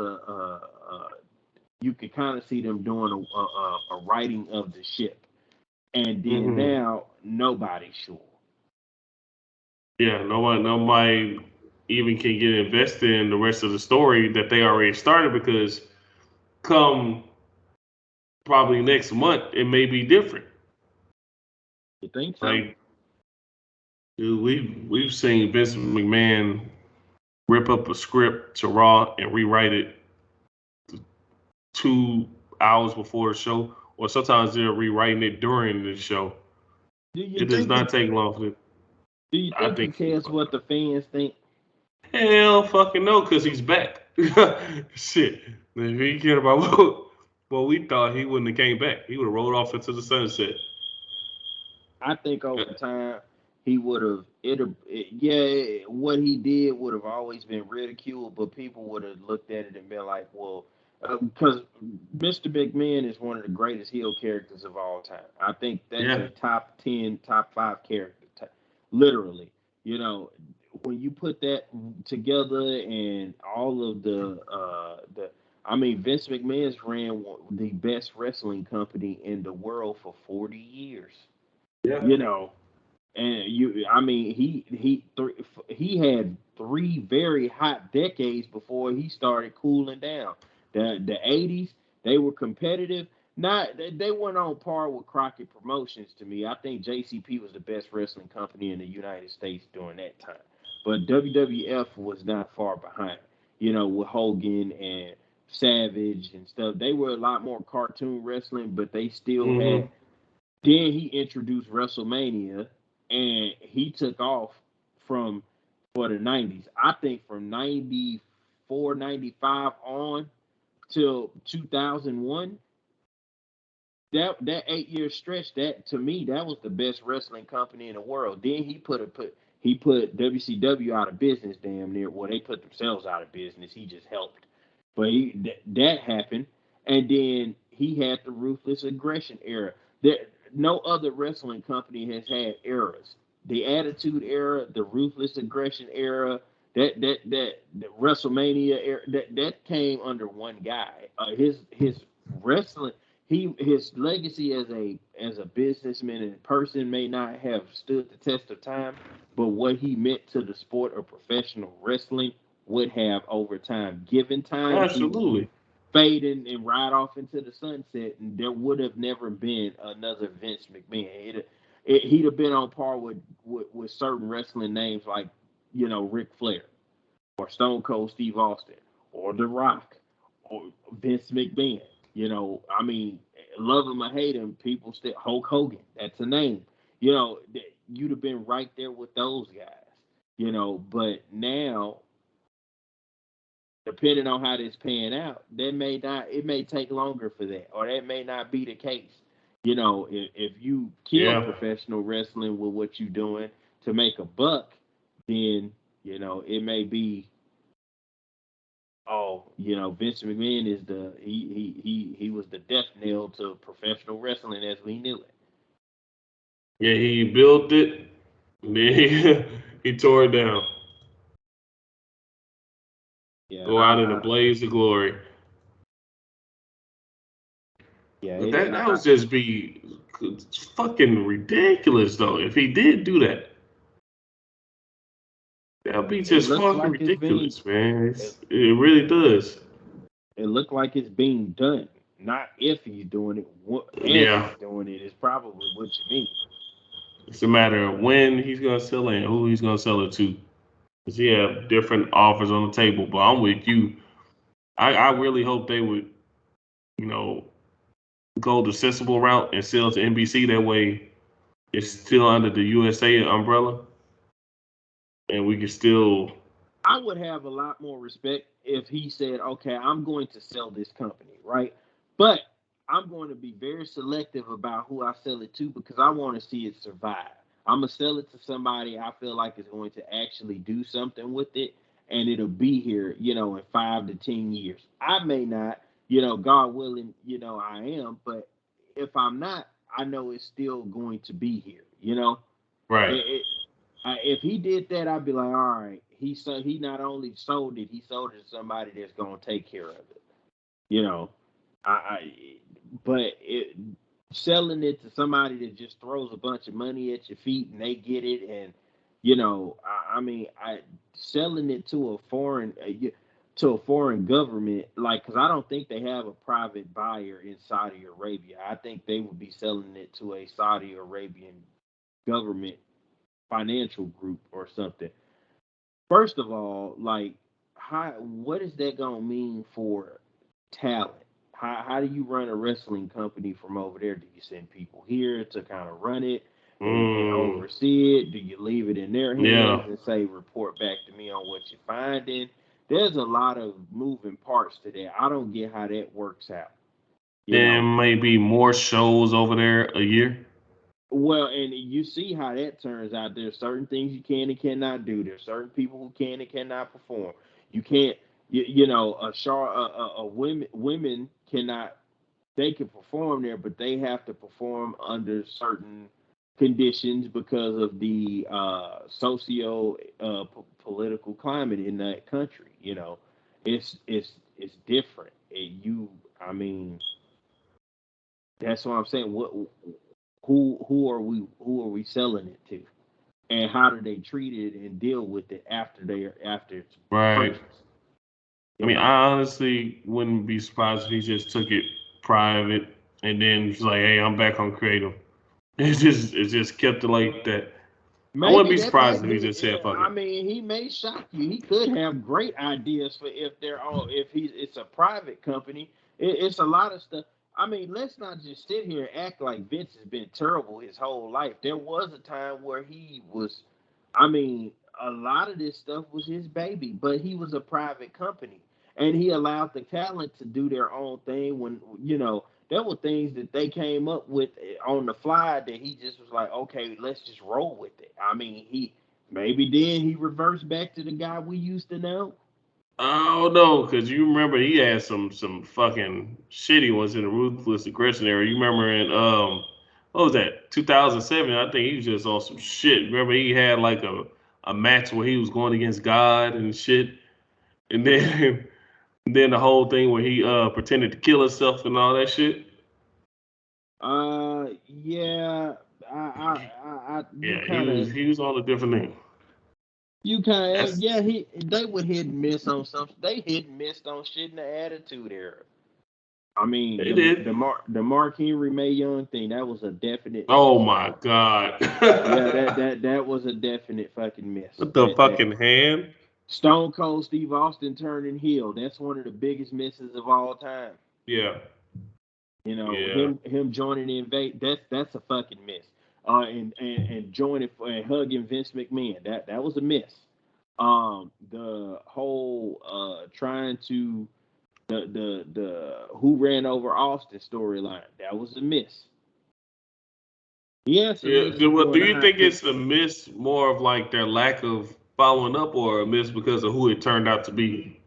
you could kind of see them doing a righting of the ship, and then Hmm. now nobody's sure. Yeah. Nobody even can get invested in the rest of the story that they already started because come probably next month it may be different. You think so? Like, dude, we've seen Vince McMahon rip up a script to Raw and rewrite it 2 hours before the show, or sometimes they're rewriting it during the show. Do you It does think not take long for it. do you I think he think cares what the fans think? hell fucking no, because he's back. Shit. If he cared about what we thought, he wouldn't have came back. He would have rolled off into the sunset. I think Uh, over time he would have yeah, what he did would have always been ridiculed, but people would have looked at it and been like, well, because Mr. McMahon is one of the greatest heel characters of all time. I think that's a yeah. top 10, top 5 character, literally. You know, when you put that together and all of the I mean, Vince McMahon's ran the best wrestling company in the world for 40 years. Yeah. You know, and I mean, he had three very hot decades before he started cooling down. The '80s, they were competitive. Not they weren't on par with Crockett Promotions to me. I think JCP was the best wrestling company in the United States during that time, but WWF was not far behind. You know, with Hogan and Savage and stuff, they were a lot more cartoon wrestling, but they still had. Hmm. Then he introduced WrestleMania, and he took off from for the '90s. I think from '94, '95 on till 2001, that 8 year stretch, that to me, that was the best wrestling company in the world. Then he put WCW out of business, damn near. Well, they put themselves out of business. He just helped, but that happened, and then he had the ruthless aggression era. There, no other wrestling company has had eras. The Attitude Era, the ruthless aggression era, that the WrestleMania era, that came under one guy. His wrestling, his legacy as a businessman and person may not have stood the test of time, but what he meant to the sport of professional wrestling would have over time. Given time, he would Absolutely. fade in and ride off into the sunset, and there would have never been another Vince McMahon. He'd have been on par with certain wrestling names like, Ric Flair or Stone Cold Steve Austin or The Rock or Vince McMahon. I mean, love him or hate him, people still Hulk Hogan. That's a name. You'd have been right there with those guys. But now, depending on how this pan out, that may not. It may take longer for that, or that may not be the case. If you kill Yeah. professional wrestling with what you're doing to make a buck, then it may be, oh, Vince McMahon is he was the death knell to professional wrestling as we knew it. Yeah. He built it. And then he tore it down. Yeah, Go out in a blaze of glory. yeah, But that would just be fucking ridiculous though. If he did do that, that'd be it just looks fucking like it's being ridiculous, man. it, It really does. it looked like it's being done. Not if he's doing it, as Yeah. he's doing it is probably what you mean. It's a matter of when he's gonna sell it and who he's gonna sell it to. Cause he have different offers on the table. But I'm with you. I really hope they would, you know, go the sensible route and sell to NBC. That way, it's still under the USA umbrella, and we can still. I would have a lot more respect if he said, "Okay, I'm going to sell this company, right? But I'm going to be very selective about who I sell it to because I want to see it survive. I'm gonna sell it to somebody I feel like is going to actually do something with it, and it'll be here, in 5 to 10 years. I may not, God willing, I am, but if I'm not, I know it's still going to be here. Right. If he did that, I'd be like, all right. He not only sold it, he sold it to somebody that's gonna take care of it. You know, I but selling it to somebody that just throws a bunch of money at your feet and they get it, and I selling it to a foreign government, like, because I don't think they have a private buyer in Saudi Arabia. I think they would be selling it to a Saudi Arabian government financial group or something. First of all, like, what is that gonna mean for talent? How do you run a wrestling company from over there? Do you send people here to kind of run it and oversee it? Do you leave it in their hands and say, report back to me on what you're finding? There's a lot of moving parts to that. I don't get how that works out. There may be more shows over there a year. Well, and you see how that turns out. There's certain things you can and cannot do. There's certain people who can and cannot perform. You can't, women cannot. They can perform there, but they have to perform under certain conditions because of the socio political climate in that country. It's different. I mean, that's what I'm saying. Who are we selling it to, and how do they treat it and deal with it after it's Right. purchased? I mean, I honestly wouldn't be surprised if he just took it private and then was like, "Hey, I'm back on creative." It's just kept it like that. I wouldn't Maybe be that surprised might if he be. just said, "Fuck I it." mean, he may shock you. He could have great ideas for if it's a private company. It's a lot of stuff. I mean, let's not just sit here and act like Vince has been terrible his whole life. There was a time where he was. I mean, a lot of this stuff was his baby, but he was a private company, and he allowed the talent to do their own thing. When there were things that they came up with on the fly that he just was like, okay, let's just roll with it. I mean, maybe then he reversed back to the guy we used to know. Oh no, because you remember he had some fucking shitty ones in the ruthless aggression era. You remember in what was that, 2007? I think he was just on some shit. Remember he had like a match where he was going against God and shit, and then then the whole thing where he pretended to kill himself and all that shit. Yeah, you Yeah, kind of, he was on a different thing. That's yeah, they would hit and miss on something. They hit and missed on shit in the Attitude Era. I mean, they did. the Mark Henry May Young thing, that was a definite Oh miss. my god. Yeah, that was a definite fucking miss. With the That fucking hand. Stone Cold Steve Austin turning heel, that's one of the biggest misses of all time. Yeah. Yeah. Him joining the invade, that's a fucking miss. And joining and hugging Vince McMahon, that was a miss. The whole trying to the who ran over Austin storyline, that was a miss. He had some Yeah. misses Well, do during the you hot. think it's a miss more of like their lack of following up or a miss because of who it turned out to be?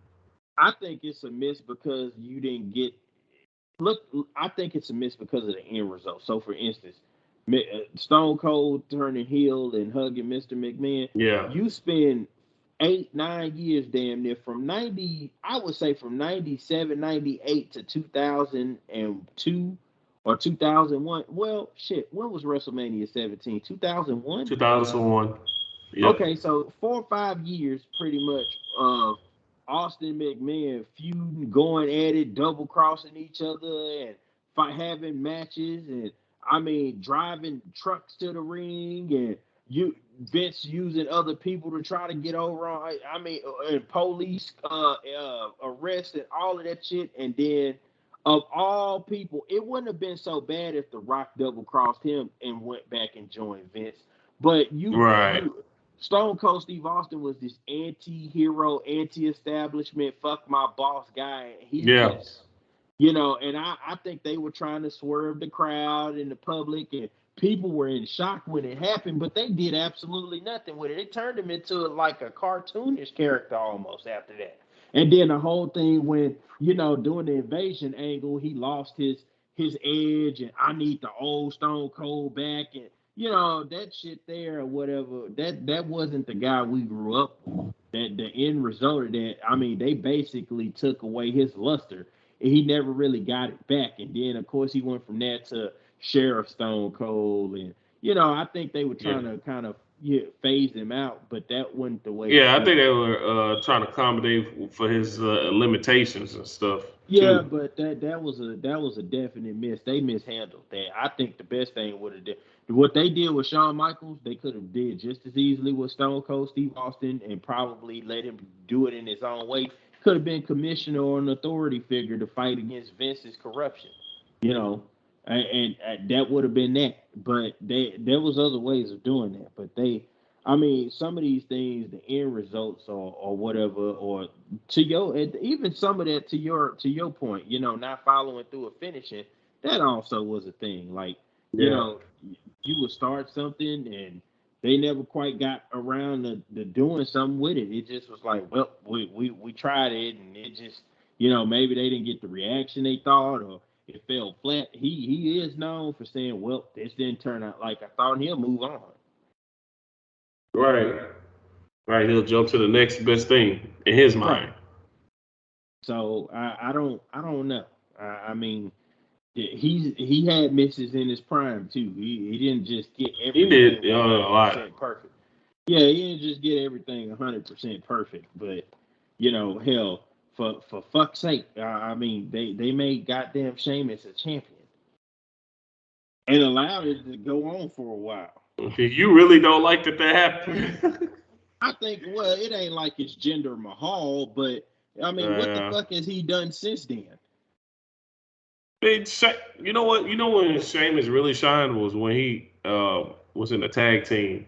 I think it's a miss because you didn't get. Look, I think it's a miss because of the end result. So, for instance, Stone Cold turning heel and hugging Mr. McMahon. Yeah. You spend 8, 9 years damn near from 90, I would say from 97, 98 to 2002 or 2001. Well, shit, when was WrestleMania 17? 2001? 2001. Yep. Okay, so 4 or 5 years pretty much of Austin McMahon feuding, going at it, double crossing each other, and having matches, and I mean driving trucks to the ring, and Vince using other people to try to get over on. I mean, and police arrest and all of that shit, and then of all people, it wouldn't have been so bad if The Rock double crossed him and went back and joined Vince. But Right. Stone Cold Steve Austin was this anti-hero, anti-establishment, fuck my boss guy. He Yeah. just, and I think they were trying to swerve the crowd and the public and people were in shock when it happened, but they did absolutely nothing with it. It turned him into like a cartoonish character almost after that. And then the whole thing when, doing the invasion angle, he lost his edge and I need the old Stone Cold back and that shit there or whatever. That wasn't the guy we grew up with. That the end result of that, I mean, they basically took away his luster and he never really got it back. And then of course he went from that to Sheriff Stone Cold, and I think they were trying to kind of phase him out, but that wasn't the way to Yeah, I do think it. they were trying to accommodate for his limitations and stuff Yeah, too. but that was a definite miss. They mishandled that. I think the best thing would have did what they did with Shawn Michaels. They could have did just as easily with Stone Cold Steve Austin, and probably let him do it in his own way. Could have been commissioner or an authority figure to fight against Vince's corruption. You know, and that would have been that. But there was other ways of doing that. But I mean, some of these things, the end results or whatever, or to your even some of that to your point, not following through a finishing, that also was a thing. Like, you Yeah. know, you would start something and they never quite got around to doing something with it. It just was like, well, we tried it and it just, maybe they didn't get the reaction they thought or it fell flat. He is known for saying, well, this didn't turn out like I thought and he'll move on. Right. Right. He'll jump to the next best thing in his Right. mind. So I don't know. I mean, he had misses in his prime too. He didn't just get He everything did one a hundred lot. percent perfect. Yeah, he didn't just get everything 100% perfect, but hell, for fuck's sake, I mean, they made goddamn Sheamus a champion and allowed it to go on for a while. You really don't like that happened. I think, well, it ain't like it's Jinder Mahal, but I mean, what the uh, fuck has he done since then? you know what? You know when Sheamus really shined was when he was in the tag team with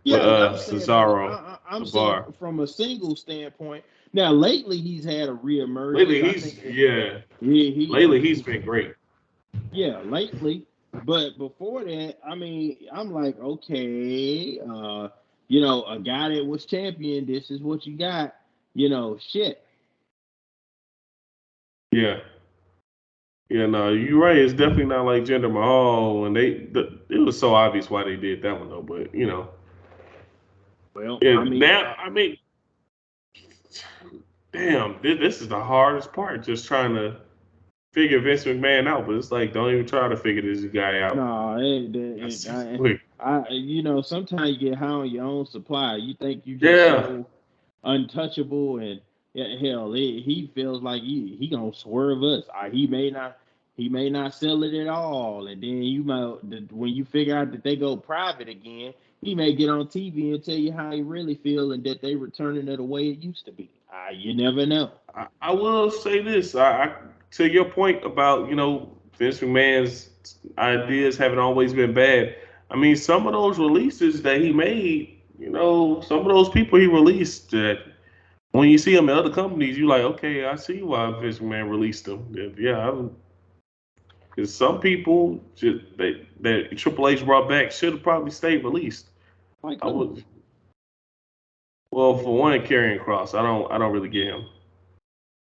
Yeah, I'm saying Cesaro, I'm the saying bar. from a single standpoint. Now, lately he's had a reemergence. Lately, I think he's yeah. Lately, he's he been great. yeah, lately. But before that, I mean, I'm like, okay, a guy that was champion, this is what you got. Shit. Yeah. Yeah, no, you're right. It's definitely not like Jinder Mahal, and it was so obvious why they did that one though. But Well, I yeah. mean, Now, I mean, damn, this is the hardest part. Just trying to figure Vince McMahon out, but it's like don't even try to figure this guy out. no, That's just quick. sometimes you get high on your own supply. You think you just Yeah. so untouchable, and yeah, hell, he feels like he gonna swerve us. He may not sell it at all, and then when you figure out that they go private again, he may get on TV and tell you how he really feel and that they returning it the way it used to be. You never know. I will say this. To your point about Vince McMahon's ideas haven't always been bad. I mean, some of those releases that he made, some of those people he released that when you see them in other companies, you like, okay, I see why Vince McMahon released them. Yeah, because some people that Triple H brought back should have probably stayed released. Like I who? would. Well, for one, carrying Cross, I don't really get him.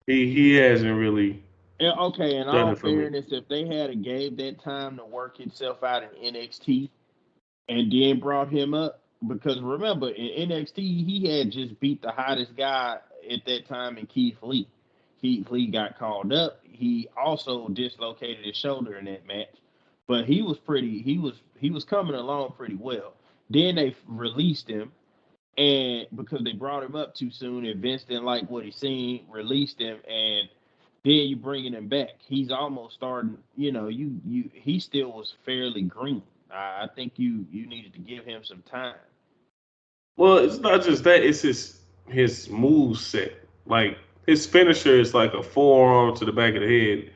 He hasn't really Yeah, okay, in done all it for me. fairness, if they had a gave that time to work himself out in NXT and then brought him up, because remember in NXT he had just beat the hottest guy at that time in Keith Lee. Keith Lee got called up. He also dislocated his shoulder in that match, but he was coming along pretty well. Then they released him, and because they brought him up too soon, and Vince didn't like what he seen, released him, and then you bringing him back. He's almost starting. He still was fairly green. I think you needed to give him some time. Well, it's not just that; it's his move set. Like his finisher is like a forearm to the back of the head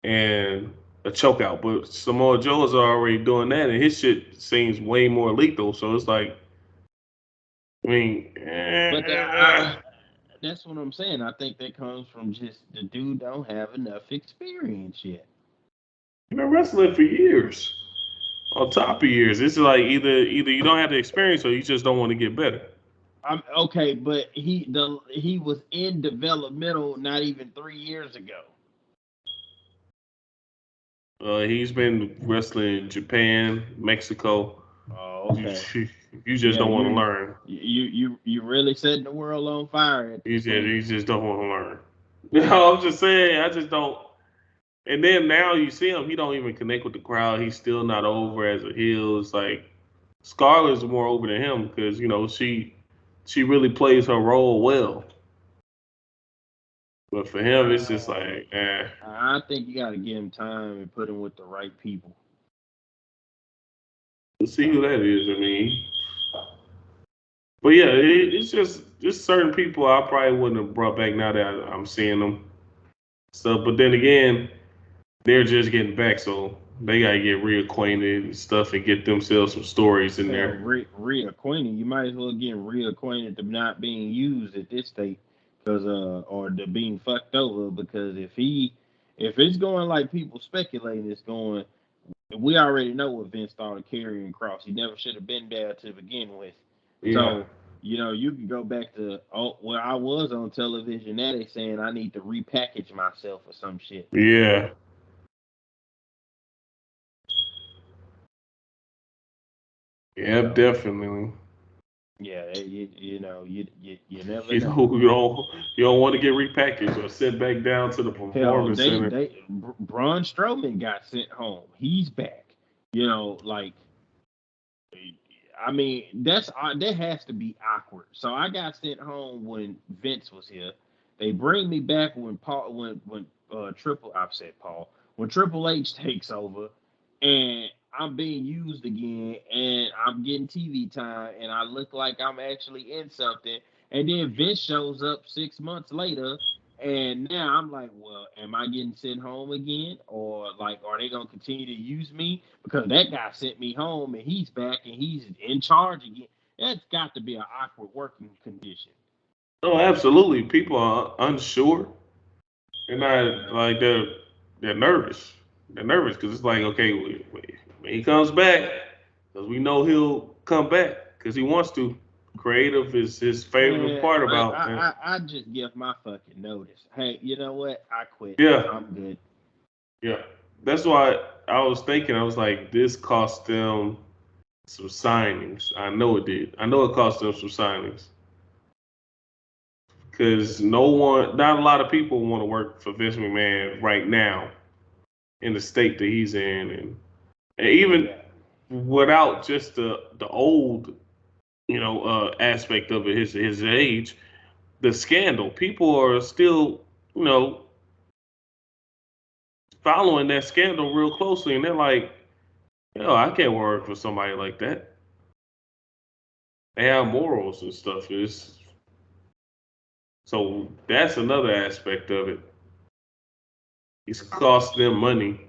and a choke out. But Samoa Joe's already doing that, and his shit seems way more lethal. So it's like, I mean, But that's what I'm saying. I think that comes from just the dude don't have enough experience yet. he's been wrestling for years. on top of years. It's like either you don't have the experience or you just don't want to get better. I'm okay, but he was in developmental not even 3 years ago. He's been wrestling in Japan, Mexico. Oh, okay. You just Yeah, don't want to learn. you really setting the world on fire at this point. You just don't want to learn. You know, I'm just saying, I just don't. And then now you see him, he don't even connect with the crowd. He's still not over as a heel. It's like Scarlett's more over than him because she really plays her role well. But for him, it's just Uh, like, I think you got to give him time and put him with the right people. let's see who that is. I mean, but yeah, it's just certain people I probably wouldn't have brought back now that I'm seeing them. So, but then again, they're just getting back, so they gotta get reacquainted and stuff and get themselves some stories in Hell, there. reacquainted. You might as well get reacquainted to not being used at this state, cause or to being fucked over. Because if it's going like people speculating it's going, we already know what Vince started carrying Cross. He never should have been there to begin with. Yeah, So you can go back to where I was on television. Now they saying I need to repackage myself or some shit. yeah, yeah, So definitely. yeah, you never You know. know, you don't want to get repackaged or sent back down to the Hell, performance center. Braun Strowman got sent home. He's back. You know, like I mean, that has to be awkward. So I got sent home when Vince was here. They bring me back when I've said Paul when Triple H takes over, and I'm being used again, and I'm getting TV time, and I look like I'm actually in something, and then Vince shows up 6 months later. And now I'm like, well, am I getting sent home again? Or like, are they gonna continue to use me? Because that guy sent me home and he's back and he's in charge again. That's got to be an awkward working condition. Oh, absolutely. People are unsure. They're not like they're nervous. They're nervous because it's like, okay, when he comes back, because we know he'll come back because he wants to. Creative is his favorite Man, part about that. I just give my fucking notice. Hey, you know what? I quit. Yeah, I'm good. yeah. That's why I was thinking. I was like, this cost them some signings. I know it did. I know it cost them some signings because not a lot of people want to work for Vince McMahon right now in the state that he's in, and even Yeah. without just the old aspect of it, his age, the scandal. People are still you know following that scandal real closely, and they're like, yo, I can't work for somebody like that. They have morals and stuff. So that's another aspect of it. He's cost them money,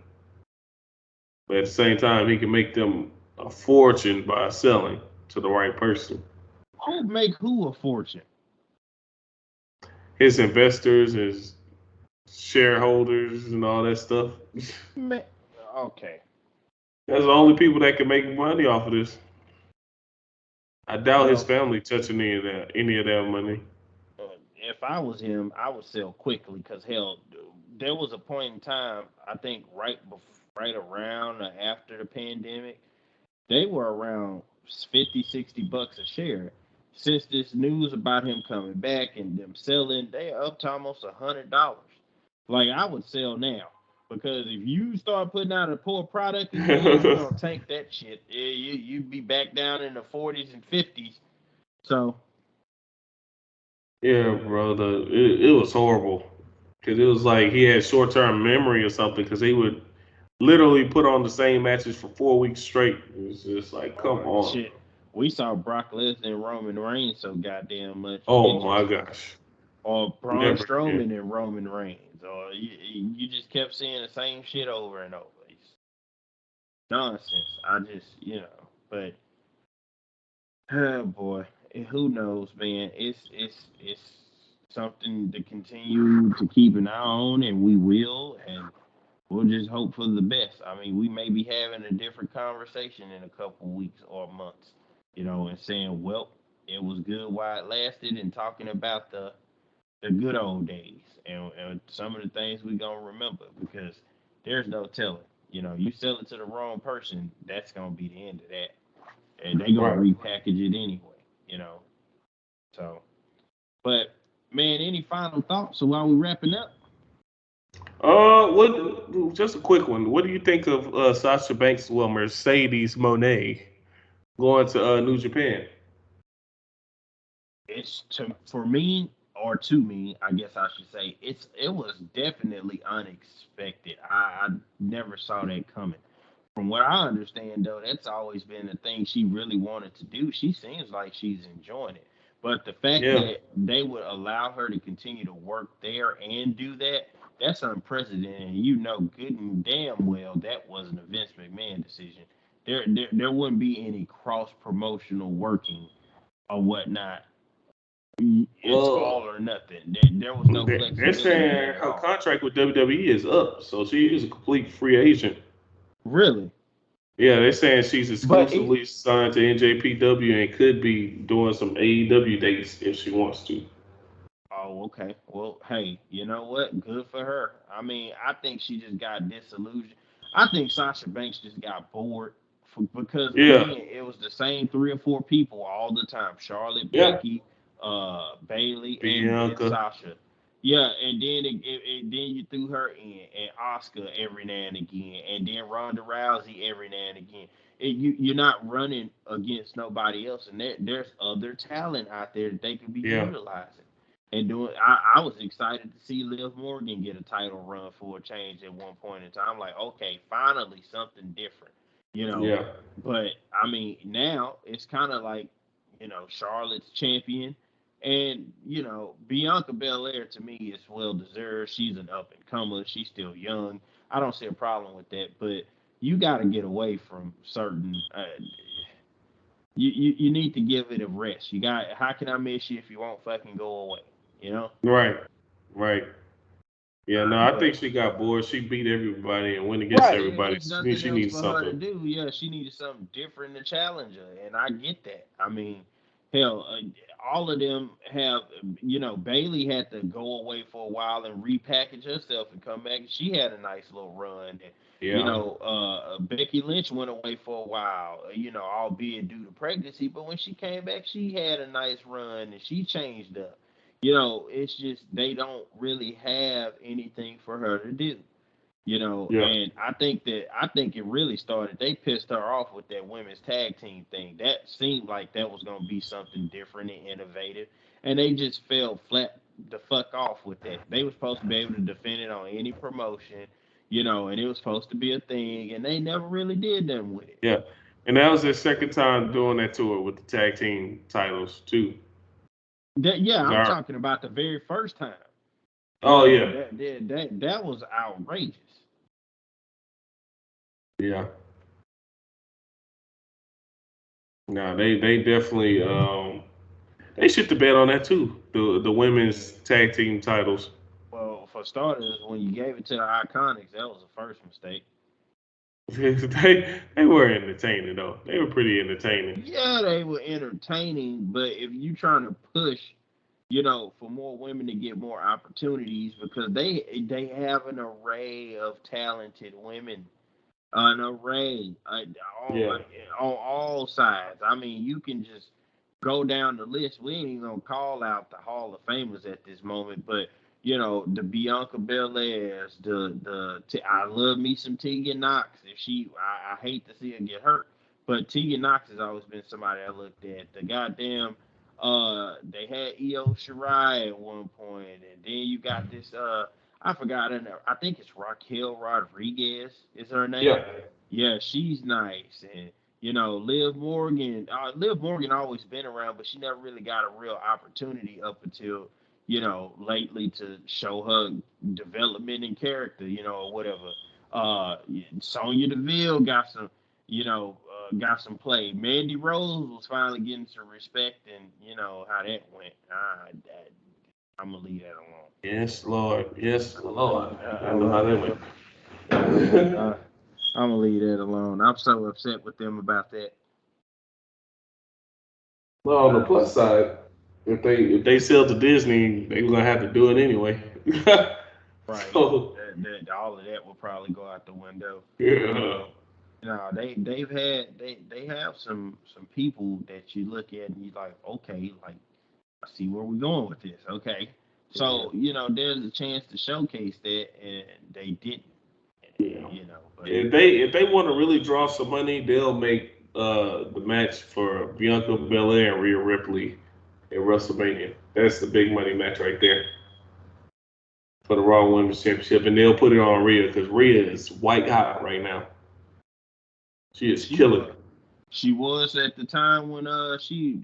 but at the same time, he can make them a fortune by selling to the right person. Who make who a fortune? His investors, his shareholders, and all that stuff. Man, okay. That's the only people that can make money off of this. I doubt his Well, family touching any of that money. if I was him, I would sell quickly because hell, there was a point in time I think right around or after the pandemic, they were around 50, $60 a share. Since this news about him coming back and them selling, they are up to almost $100. Like I would sell now because if you start putting out a poor product again, you're gonna tank that shit. Yeah, you'd be back down in the 40s and 50s. So Yeah, bro. It was horrible because it was like he had short term memory or something because he would literally put on the same matches for 4 weeks straight. It was just like, come on. shit, we saw Brock Lesnar and Roman Reigns so goddamn much Oh my interesting, gosh. or Braun Never again. Strowman and Roman Reigns, or you just kept seeing the same shit over and over. It's nonsense. I just but oh boy, who knows, man? It's something to continue to keep an eye on, and we will. And we'll just hope for the best. I mean, we may be having a different conversation in a couple weeks or months, and saying, well, it was good while it lasted, and talking about the good old days and some of the things we gonna remember because there's no telling. You sell it to the wrong person, that's gonna be the end of that, and they gonna Right. repackage it anyway. You know, so. But man, any final thoughts while we wrapping up? What? Just a quick one. What do you think of Sasha Banks, well, Mercedes Monet going to New Japan? It's for me or to me, I guess I should say. It was definitely unexpected. I never saw that coming. From what I understand, though, that's always been the thing she really wanted to do. She seems like she's enjoying it. But the fact Yeah. that they would allow her to continue to work there and do that, that's unprecedented. And you know good and damn well that wasn't a Vince McMahon decision. There wouldn't be any cross promotional working or whatnot. It's all Well, or nothing. There was no they're flexibility in saying it at her all. contract with WWE is up, so she is a complete free agent. Really. Yeah, they're saying she's But it, exclusively signed to NJPW and could be doing some AEW dates if she wants to. Oh, okay. Well, hey, you know what? Good for her. I mean, I think she just got disillusioned. I think Sasha Banks just got bored because Yeah, again, it was the same three or four people all the time: Charlotte, yeah. Becky, Bailey, and Bianca. Sasha. Yeah, and then then you threw her in, and Oscar every now and again, and then Ronda Rousey every now and again. You're not running against nobody else, and there's other talent out there that they could be Yeah, utilizing and doing. I was excited to see Liv Morgan get a title run for a change at one point in time. Like, okay, finally something different, you know. yeah, But I mean, now it's kind of like, Charlotte's champion, and Bianca Belair to me is well deserved. She's an up and comer. She's still young. I don't see a problem with that, but you got to get away from certain. You need to give it a rest. You got. How can I miss you if you won't fucking go away? You know. right, right. Yeah, no, I think But she got bored. She beat everybody and went against right, everybody. it's nothing She else needs for her to something. do. Yeah, she needed something different to challenge her, and I get that. I mean, hell, all of them have. Bailey had to go away for a while and repackage herself and come back. She had a nice little run. And, Yeah, Becky Lynch went away for a while. Albeit due to pregnancy, but when she came back, she had a nice run and she changed up. It's just they don't really have anything for her to do. yeah, And I think it really started. They pissed her off with that women's tag team thing. That seemed like that was gonna be something different and innovative, and they just fell flat the fuck off with that. They were supposed to be able to defend it on any promotion, and it was supposed to be a thing, and they never really did nothing with it. yeah. And that was their second time doing that to her with the tag team titles too. Yeah, I'm Sorry. talking about the very first time. Oh Yeah, yeah, that was outrageous. yeah. No, they definitely they shit the bed on that too. The women's tag team titles. Well, for starters, when you gave it to the Iconics, that was the first mistake. They were entertaining though. They were pretty entertaining. Yeah, they were entertaining, but if you trying to push, for more women to get more opportunities, because they have an array of talented women, an array Yeah, on all sides. I mean, you can just go down the list. We ain't even gonna call out the Hall of Famers at this moment, but the Bianca Belairs, I love me some Tegan Knox. If I hate to see her get hurt, but Tegan Knox has always been somebody I looked at. The goddamn, they had Io Shirai at one point, and then you got this, I forgot her name. I think it's Raquel Rodriguez is her name. yeah, Yeah, she's nice, and Liv Morgan. Liv Morgan always been around, but she never really got a real opportunity up until lately to show her development in character, or whatever. Sonya Deville got some play. Mandy Rose was finally getting some respect, and how that went. I'm gonna leave that alone. yes, Lord, yes, Lord. I know how that went. I'm gonna leave that alone. I'm so upset with them about that. Well, on the plus side, if they sell to Disney, they're gonna have to do it anyway. Right. So All of that will probably go out the window. yeah, Uh, no, they have some people that you look at and you like, okay, like I see where we're going with this. Okay, yeah, so there's a chance to showcase that, and they didn't. yeah. But If they want to really draw some money, they'll make the match for Bianca Belair and Rhea Ripley at WrestleMania. That's the big money match right there for the Raw Women's Championship, and they'll put it on Rhea because Rhea is white hot right now. She is she killing was it. she was at the time when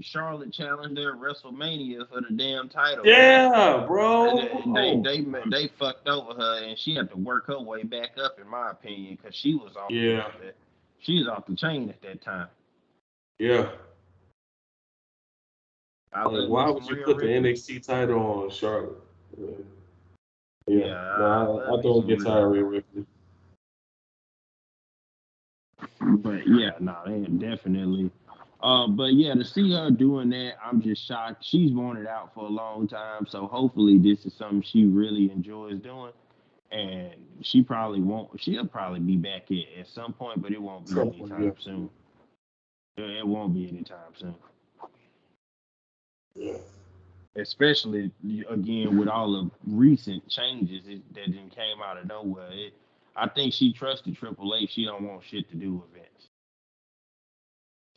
Charlotte challenged her at WrestleMania for the damn title, man. Yeah, They bro. they they fucked over her, and she had to work her way back up, in my opinion, because she was Yeah, off the chain at that time. yeah. I Like, love me why some would you Rhea put the Ripley. NXT title on Charlotte? Yeah, Yeah, I no, love I me don't some get Rhea tired of Rhea Ripley. Ripley. But yeah, no, they definitely. But yeah, to see her doing that, I'm just shocked. She's wanted out for a long time, so hopefully this is something she really enjoys doing. And she probably won't. She'll probably be back at some point, but it won't be So yeah, anytime soon. It won't be anytime soon. yeah. Especially again with all the recent changes that didn't came out of nowhere. I think she trusted Triple H. She don't want shit to do with Vince.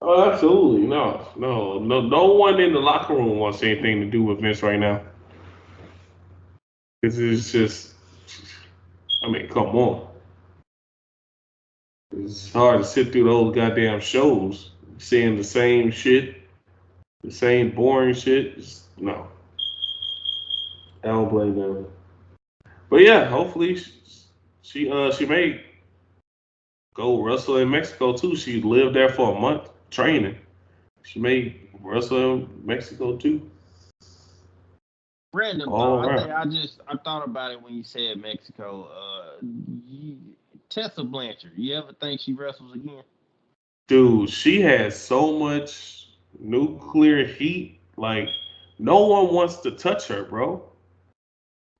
Oh, absolutely. No, no, no. No one in the locker room wants anything to do with Vince right now. This is just, I mean, come on. It's hard to sit through those goddamn shows, seeing the same shit, the same boring shit. No, I don't blame them. But yeah, hopefully she may go wrestle in Mexico too. She lived there for a month training. She may wrestle in Mexico too, Random all thought. around. I thought about it when you said Mexico. You, Tessa Blanchard. You ever think she wrestles again? Dude, she has so much nuclear heat. Like, no one wants to touch her, bro.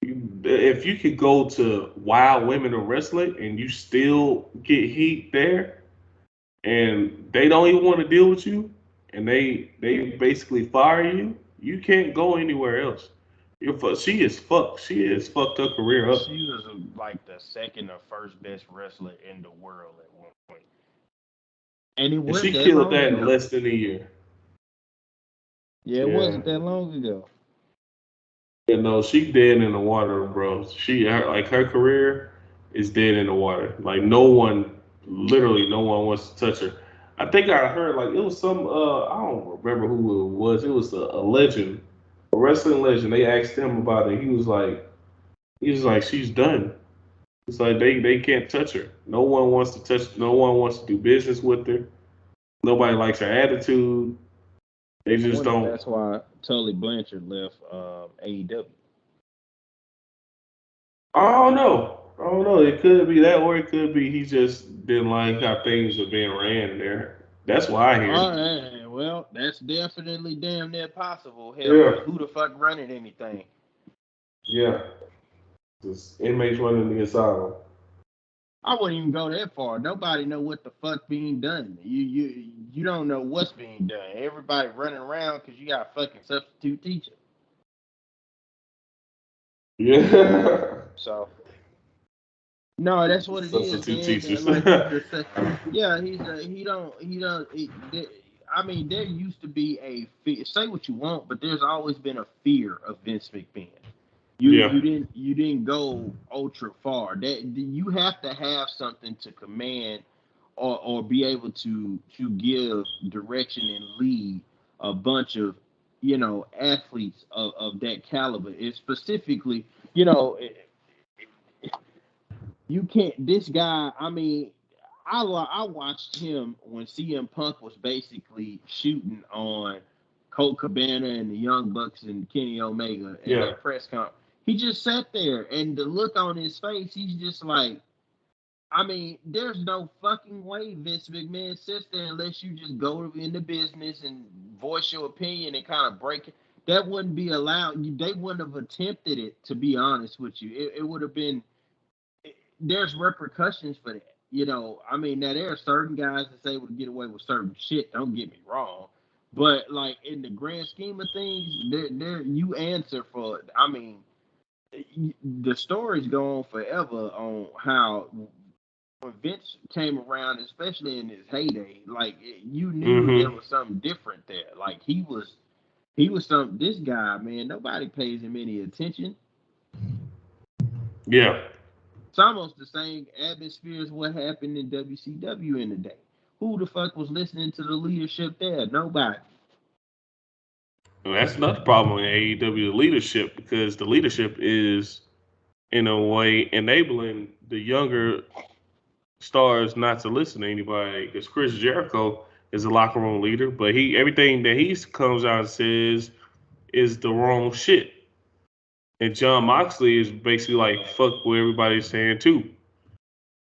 If you could go to Wild Women of Wrestling and you still get heat there, and they don't even want to deal with you, and they basically fire you, you can't go anywhere else. She is fucked. She has fucked her career up, She was like the second or first best wrestler in the world at one point, and it and wasn't she that killed long that in ago. less than a year. Yeah, it Yeah. wasn't that long ago. You know, she dead in the water, bro. Like her career is dead in the water. Like no one, literally no one wants to touch her. I think I heard like it was some I don't remember who it was. It was a legend, a wrestling legend. They asked him about it. He was like she's done. It's like they can't touch her. No one wants to touch. No one wants to do business with her. Nobody likes her attitude. They I just wonder if don't. that's why Tully Blanchard left AEW. I don't know. I don't know. It could be that, or it could be he just didn't like how things were being ran there. That's what I hear. All right, well, that's definitely damn near possible. Hell, Yeah, because who the fuck running anything? yeah. Just inmates running the asylum. I wouldn't even go that far. Nobody know what the fuck being done. You don't know what's being done. Everybody running around because you got a fucking substitute teacher. Yeah. So no, that's what it is, Substitute man. teachers. Like he's yeah, I mean, there used to be a fear. Say what you want, but there's always been a fear of Vince McMahon. Yeah, You didn't go ultra far. That you have to have something to command or be able to give direction and lead a bunch of athletes of that caliber. It's specifically, you know, you can't. This guy, I mean, I watched him when CM Punk was basically shooting on Colt Cabana and the Young Bucks and Kenny Omega in yeah. that press conference. He just sat there, and the look on his face, he's just like, I mean, there's no fucking way Vince McMahon sits there unless you just go into business and voice your opinion and kind of break it. That wouldn't be allowed. They wouldn't have attempted it, to be honest with you. It would have been, there's repercussions for that. I mean, now there are certain guys that say would get away with certain shit. Don't get me wrong, but like in the grand scheme of things, there you answer for it. I mean, the stories go on forever on how when Vince came around, especially in his heyday, like you knew there was something different there. Like he was some this guy, man. Nobody pays him any attention. Yeah. It's almost the same atmosphere as what happened in WCW in the day. Who the fuck was listening to the leadership there? Nobody. Well, that's another problem in AEW leadership because the leadership is in a way enabling the younger stars not to listen to anybody. Because Chris Jericho is a locker room leader, but he everything that he comes out and says is the wrong shit. And John Moxley is basically like fuck what everybody's saying too.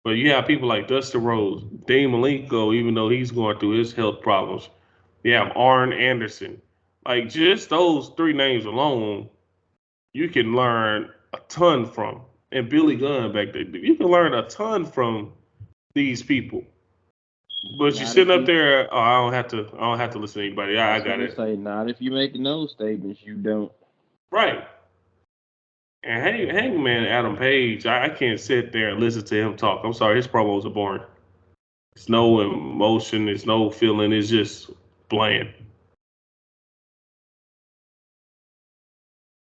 But you have people like Dustin Rhodes, Dave Malenko, even though he's going through his health problems. You have Arn Anderson. Like just those three names alone, you can learn a ton from. And Billy Gunn back there, you can learn a ton from these people. But you Not sitting if up you. there, oh, I don't have to listen to anybody. I I was got gonna it. say, not if you make those statements. You don't. Right. And Hangman Adam Page, I can't sit there and listen to him talk. I'm sorry, his promos are boring. It's no emotion, it's no feeling, it's just bland.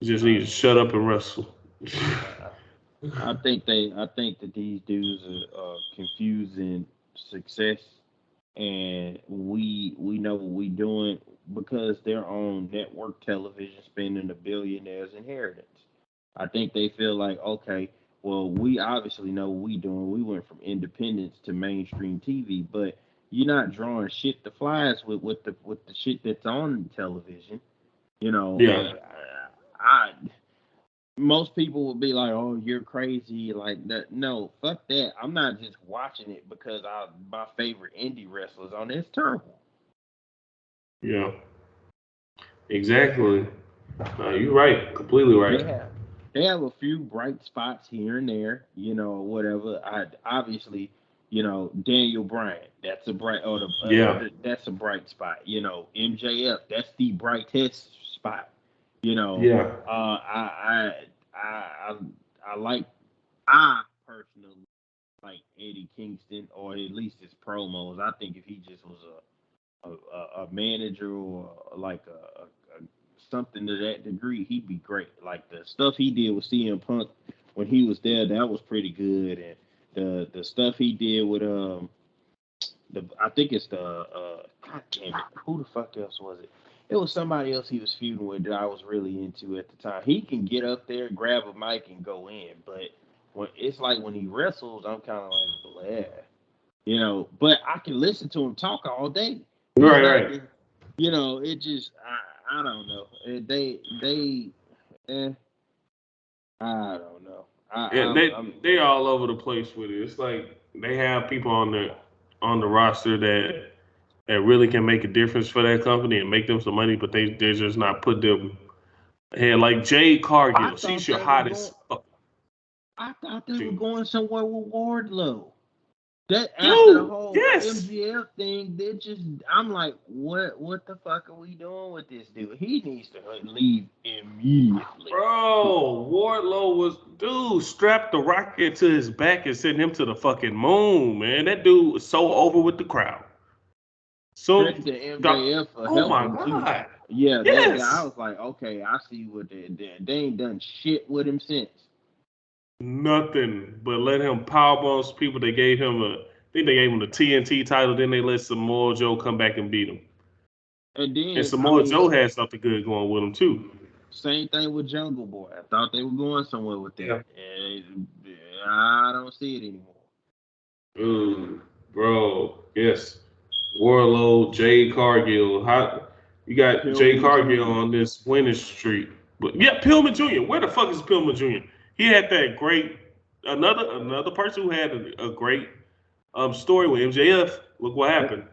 You just need to shut up and wrestle. I think that these dudes are confusing success, and we know what we doing because they're on network television spending a billionaire's inheritance. I think they feel like, okay, well, we obviously know what we doing. We went from independence to mainstream TV, but you're not drawing shit to flies with the shit that's on television. Yeah. I most people would be like, "Oh, you're crazy," like that. No, fuck that. I'm not just watching it because my favorite indie wrestlers on it. It's terrible. Yeah. Exactly. You're right. Completely right. They have they have a few bright spots here and there, whatever. I obviously, Daniel Bryan, that's a bright or Yeah. that's a bright spot. MJF, that's the brightest spot. Yeah. I like I personally like Eddie Kingston, or at least his promos. I think if he just was a manager or like a something to that degree, he'd be great. Like the stuff he did with CM Punk when he was there, that was pretty good. And the stuff he did with I think it's the God damn it, who the fuck else was it? It was somebody else he was feuding with that I was really into at the time. He can get up there, grab a mic, and go in, but it's like when he wrestles, I'm kind of like, blah. But I can listen to him talk all day. He's Right, not, right. it just, I don't know. Eh, I don't know. Yeah, I'm they all over the place with it. It's like they have people on the roster that really can make a difference for that company and make them some money, but they're just not put them ahead. Like Jade I Cargill, she's thought your they were going. hottest fuck, I thought they were dude. going somewhere with Wardlow. That after the Dude, whole yes. MGF thing, I'm like, what the fuck are we doing with this dude? He needs to leave immediately. Bro, Wardlow was dude strapped the rocket to his back and sent him to the fucking moon, man. That dude was so over with the crowd. So, Credit to MJF for oh my helping too. god, Yeah, that guy. I yes, was like, okay, I see what they ain't done shit with him since. nothing but let him powerbomb some people. I think they gave him the TNT title. Then they let Samoa Joe come back and beat him. And And then, I Samoa mean, Joe had something good going with him too. same thing with Jungle Boy. I thought they were going somewhere with that, Yeah. and I don't see it anymore. Ooh, bro, yes. Warlow, Jay Cargill. How you got Jay Pillman Cargill Jr. on this winning streak? But yeah, Pillman Jr. Where the fuck is Pillman Jr.? He had that great. another person who had a great story with MJF. Look what happened.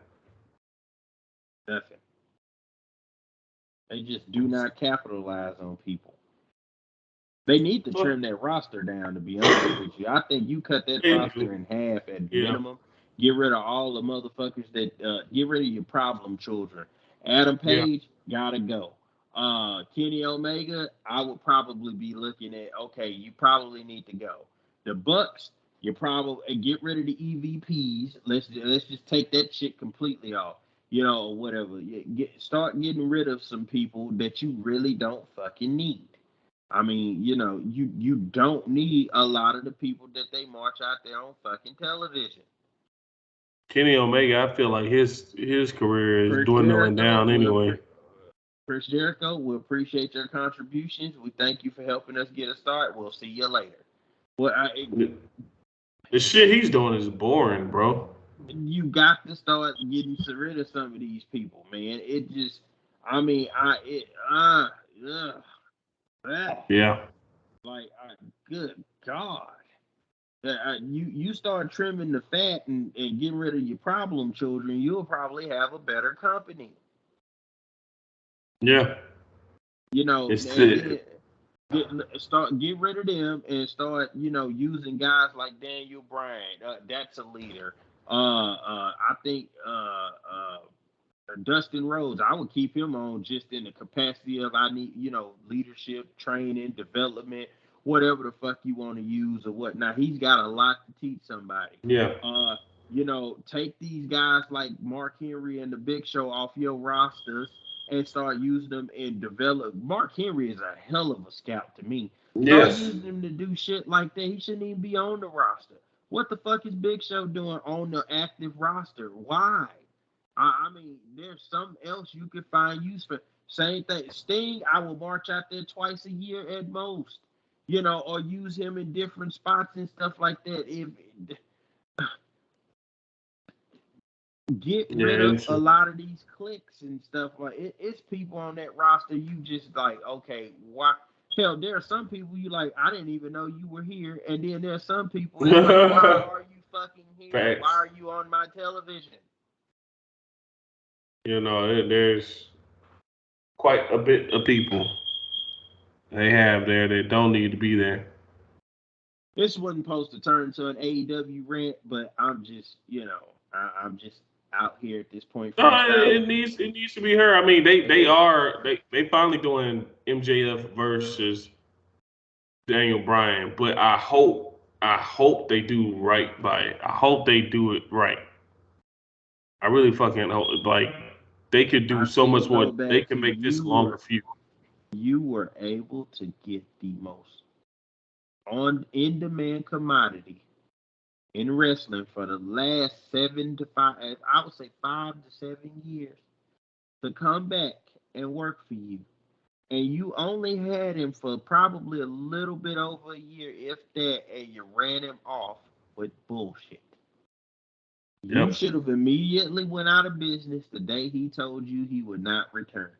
Nothing. They just do not capitalize on people. They need to trim that roster down, to be honest with you. I think you cut that roster in half at minimum. Get rid of all the motherfuckers that get rid of your problem children. Adam Page gotta go. Kenny Omega, I would probably be looking at, okay, you probably need to go. The Bucks, you probably get rid of the EVPs. Let's just take that shit completely off. You know, whatever. Start getting rid of some people that you really don't fucking need. I mean, you know, you don't need a lot of the people that they march out there on fucking television. Kenny Omega, I feel like his career is dwindling down anyway. Chris Jericho, we appreciate your contributions. We thank you for helping us get a start. We'll see you later. Well, the shit he's doing is boring, bro. You got to start getting rid of some of these people, man. It just, I mean, yeah. Like, good God. You start trimming the fat and getting rid of your problem children, you'll probably have a better company. Yeah. You know, get rid of them and start, you know, using guys like Daniel Bryan. That's a leader. I think Dustin Rhodes, I would keep him on just in the capacity of I need, you know, leadership, training, development, whatever the fuck you want to use or whatnot. He's got a lot to teach somebody. Yeah. You know, take these guys like Mark Henry and the Big Show off your rosters and start using them and develop. Mark Henry is a hell of a scout to me. Yes. Start using him to do shit like that. He shouldn't even be on the roster. What the fuck is Big Show doing on the active roster? Why? I mean, there's something else you could find use for. Same thing. Sting, I will march out there twice a year at most. You know, or use him in different spots and stuff like that. Get rid of a lot of these clicks and stuff like it. It's people on that roster you just like, okay, why? Hell, there are some people you like, I didn't even know you were here. And then there are some people like, why are you fucking here? Facts. Why are you on my television? You know, there's quite a bit of people they have there that don't need to be there. This wasn't supposed to turn into an AEW rant, but I'm just, you know, I'm just out here at this point. No, it needs to be her. I mean, they finally doing MJF versus Daniel Bryan, but I hope they do right by it. I hope they do it right. I really fucking hope. Like, they could do so much more. They can make this longer feud. You were able to get the most in-demand commodity in wrestling for the last 7 to 5, I would say 5 to 7 years, to come back and work for you. And you only had him for probably a little bit over a year, if that, and you ran him off with bullshit. Yep. You should have immediately went out of business the day he told you he would not return.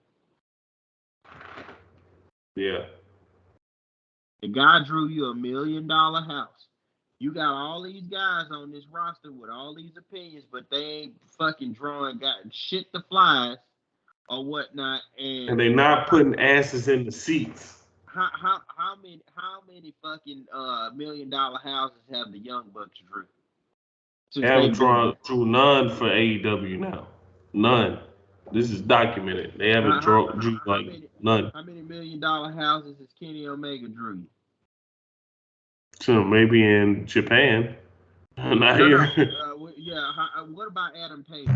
Yeah. The guy drew you $1 million house. You got all these guys on this roster with all these opinions, but they ain't fucking got shit to flies or whatnot. And they not putting asses in the seats. How many fucking $1 million houses have the Young Bucks drew? They haven't drew none for AEW now. None. This is documented. They haven't drew none. How many $1 million houses has Kenny Omega drew you? So maybe in Japan. Not here. What about Adam Page?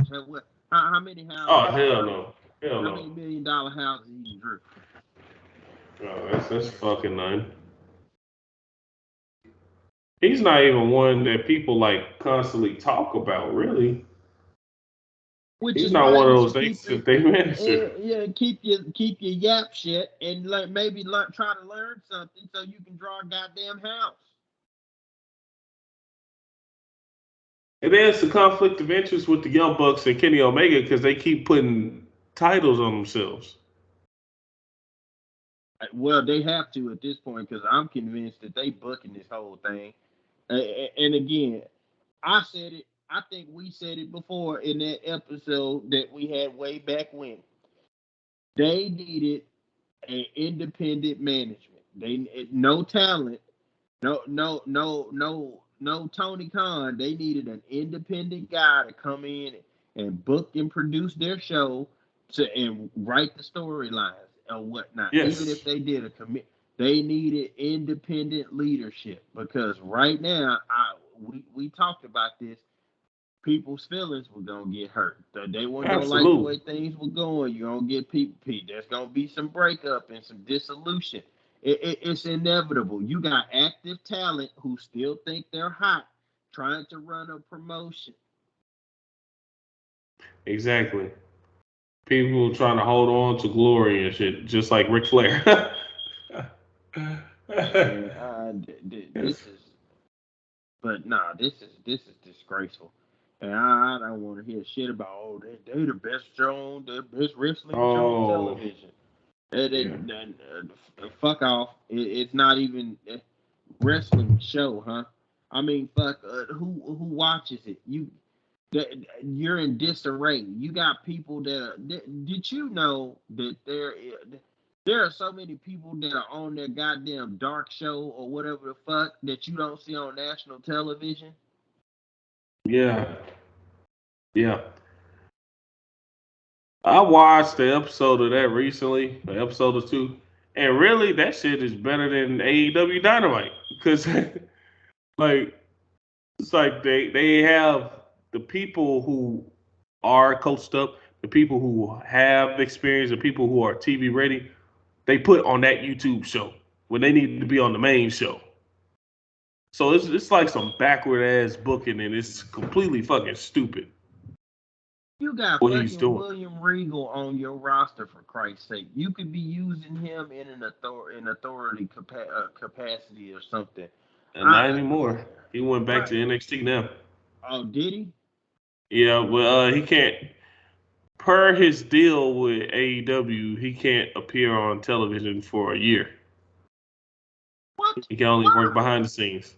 How many houses? Oh, hell no. How many $1 million houses he drew? Oh, that's fucking none. He's not even one that people like constantly talk about, really. He's not one of those things that they minister. Yeah, keep your yap shit and maybe try to learn something so you can draw a goddamn house. And there's a conflict of interest with the Young Bucks and Kenny Omega because they keep putting titles on themselves. Well, they have to at this point because I'm convinced that they booking this whole thing. And again, I said it. I think we said it before in that episode that we had way back when. They needed an independent management. They no talent, no Tony Khan. They needed an independent guy to come in and book and produce their show and write the storylines and whatnot. Even if Yes. they did a commit, they needed independent leadership because right now, we talked about this. People's feelings were gonna get hurt. They weren't gonna like the way Absolutely. things were going. You're gonna get people. There's gonna be some breakup and some dissolution. It's inevitable. You got active talent who still think they're hot, trying to run a promotion. Exactly. People trying to hold on to glory and shit, just like Ric Flair. Man, Yes. this is, but nah, this is disgraceful. And I don't want to hear shit about they the best show, the best wrestling show on Oh, television. yeah. Fuck off. It's not even a wrestling show, huh? I mean, fuck. Who watches it? You're in disarray. You got people did you know that there are so many people that are on their goddamn dark show or whatever the fuck that you don't see on national television? Yeah. Yeah. I watched the episode of that recently, the episode or two, and really that shit is better than AEW Dynamite because like it's like they have the people who are coached up, the people who have experience, the people who are TV ready. They put on that YouTube show when they need to be on the main show. So it's like some backward ass booking, and it's completely fucking stupid You got what he's fucking doing. William Regal on your roster for Christ's sake. You could be using him in an authority capacity or something. And not I anymore. He went back right. to NXT now. Oh, did he? Yeah, well, he can't. Per his deal with AEW, he can't appear on television for a year. What? He can only Why? work behind the scenes.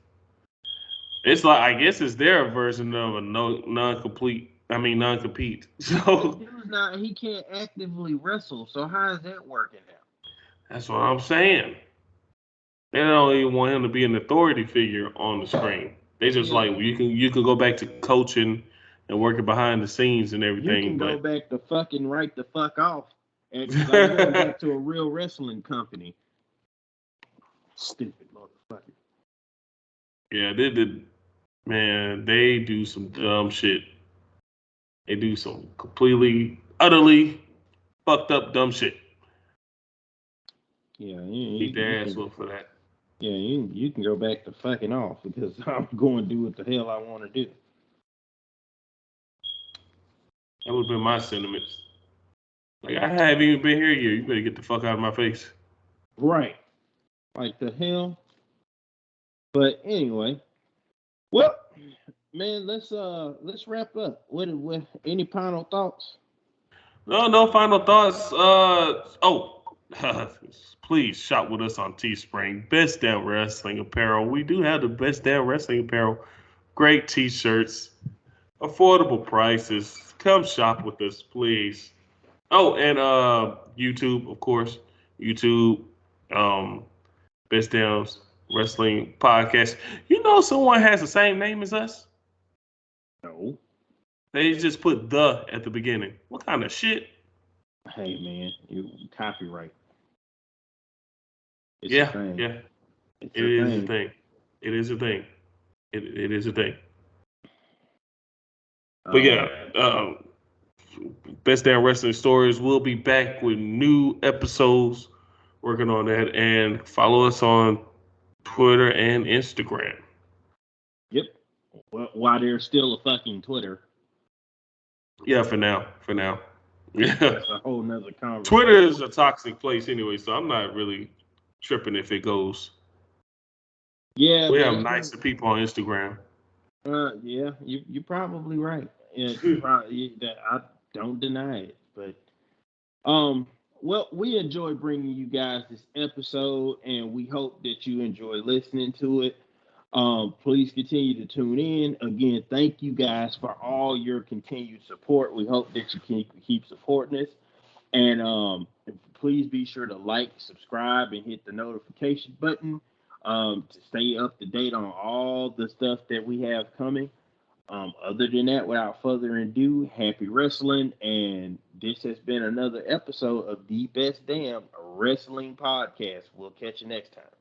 It's like I guess it's their version of a no non-complete. I mean non-compete. The So dude's not. He can't actively wrestle. So how is that working out? that's what I'm saying. They don't even want him to be an authority figure on the screen. They just Yeah, like well, you can go back to coaching and working behind the scenes and you can everything, go but back to fucking right the fuck off, and like going back to a real wrestling company. Stupid motherfucker. yeah, they did. Man, they do some dumb shit. They do some completely, utterly fucked up dumb shit. Yeah, Beat you their ass can. up for that. Yeah, you can go back to fucking off because I'm going to do what the hell I want to do. That would have been my sentiments. Like I haven't even been here yet. You better get the fuck out of my face. Right. Like the hell. But anyway, well, man, let's wrap up. What any final thoughts? No, no final thoughts. Oh, please shop with us on Teespring. Best damn wrestling apparel. We do have the best damn wrestling apparel. Great t-shirts, affordable prices. Come shop with us, please. Oh, and YouTube, of course. YouTube, um, Best Damn's Wrestling Podcast. You know someone has the same name as us? No. They just put the at the beginning. What kind of shit? Hey man, you copyright. It's a Yeah, thing. yeah. It's It a is a thing. thing. It is a thing. It is a thing. But Um, yeah, Best Damn Wrestling Stories will be back with new episodes. Working on that. And follow us on Twitter and Instagram. yep. Well, why there's still a fucking Twitter, Yeah, for now. For now. Yeah. that's a whole nother Twitter conversation. is a toxic place anyway, so I'm not really tripping if it goes. Yeah, We but have it's gonna. nicer people on Instagram. Yeah, you're probably right. Yeah, you probably that I don't deny it, but well, we enjoy bringing you guys this episode, and we hope that you enjoy listening to it. Please continue to tune in. Again, thank you guys for all your continued support. We hope that you can keep supporting us. And please be sure to like, subscribe, and hit the notification button to stay up to date on all the stuff that we have coming. Other than that, without further ado, happy wrestling. And this has been another episode of the Best Damn Wrestling Podcast. We'll catch you next time.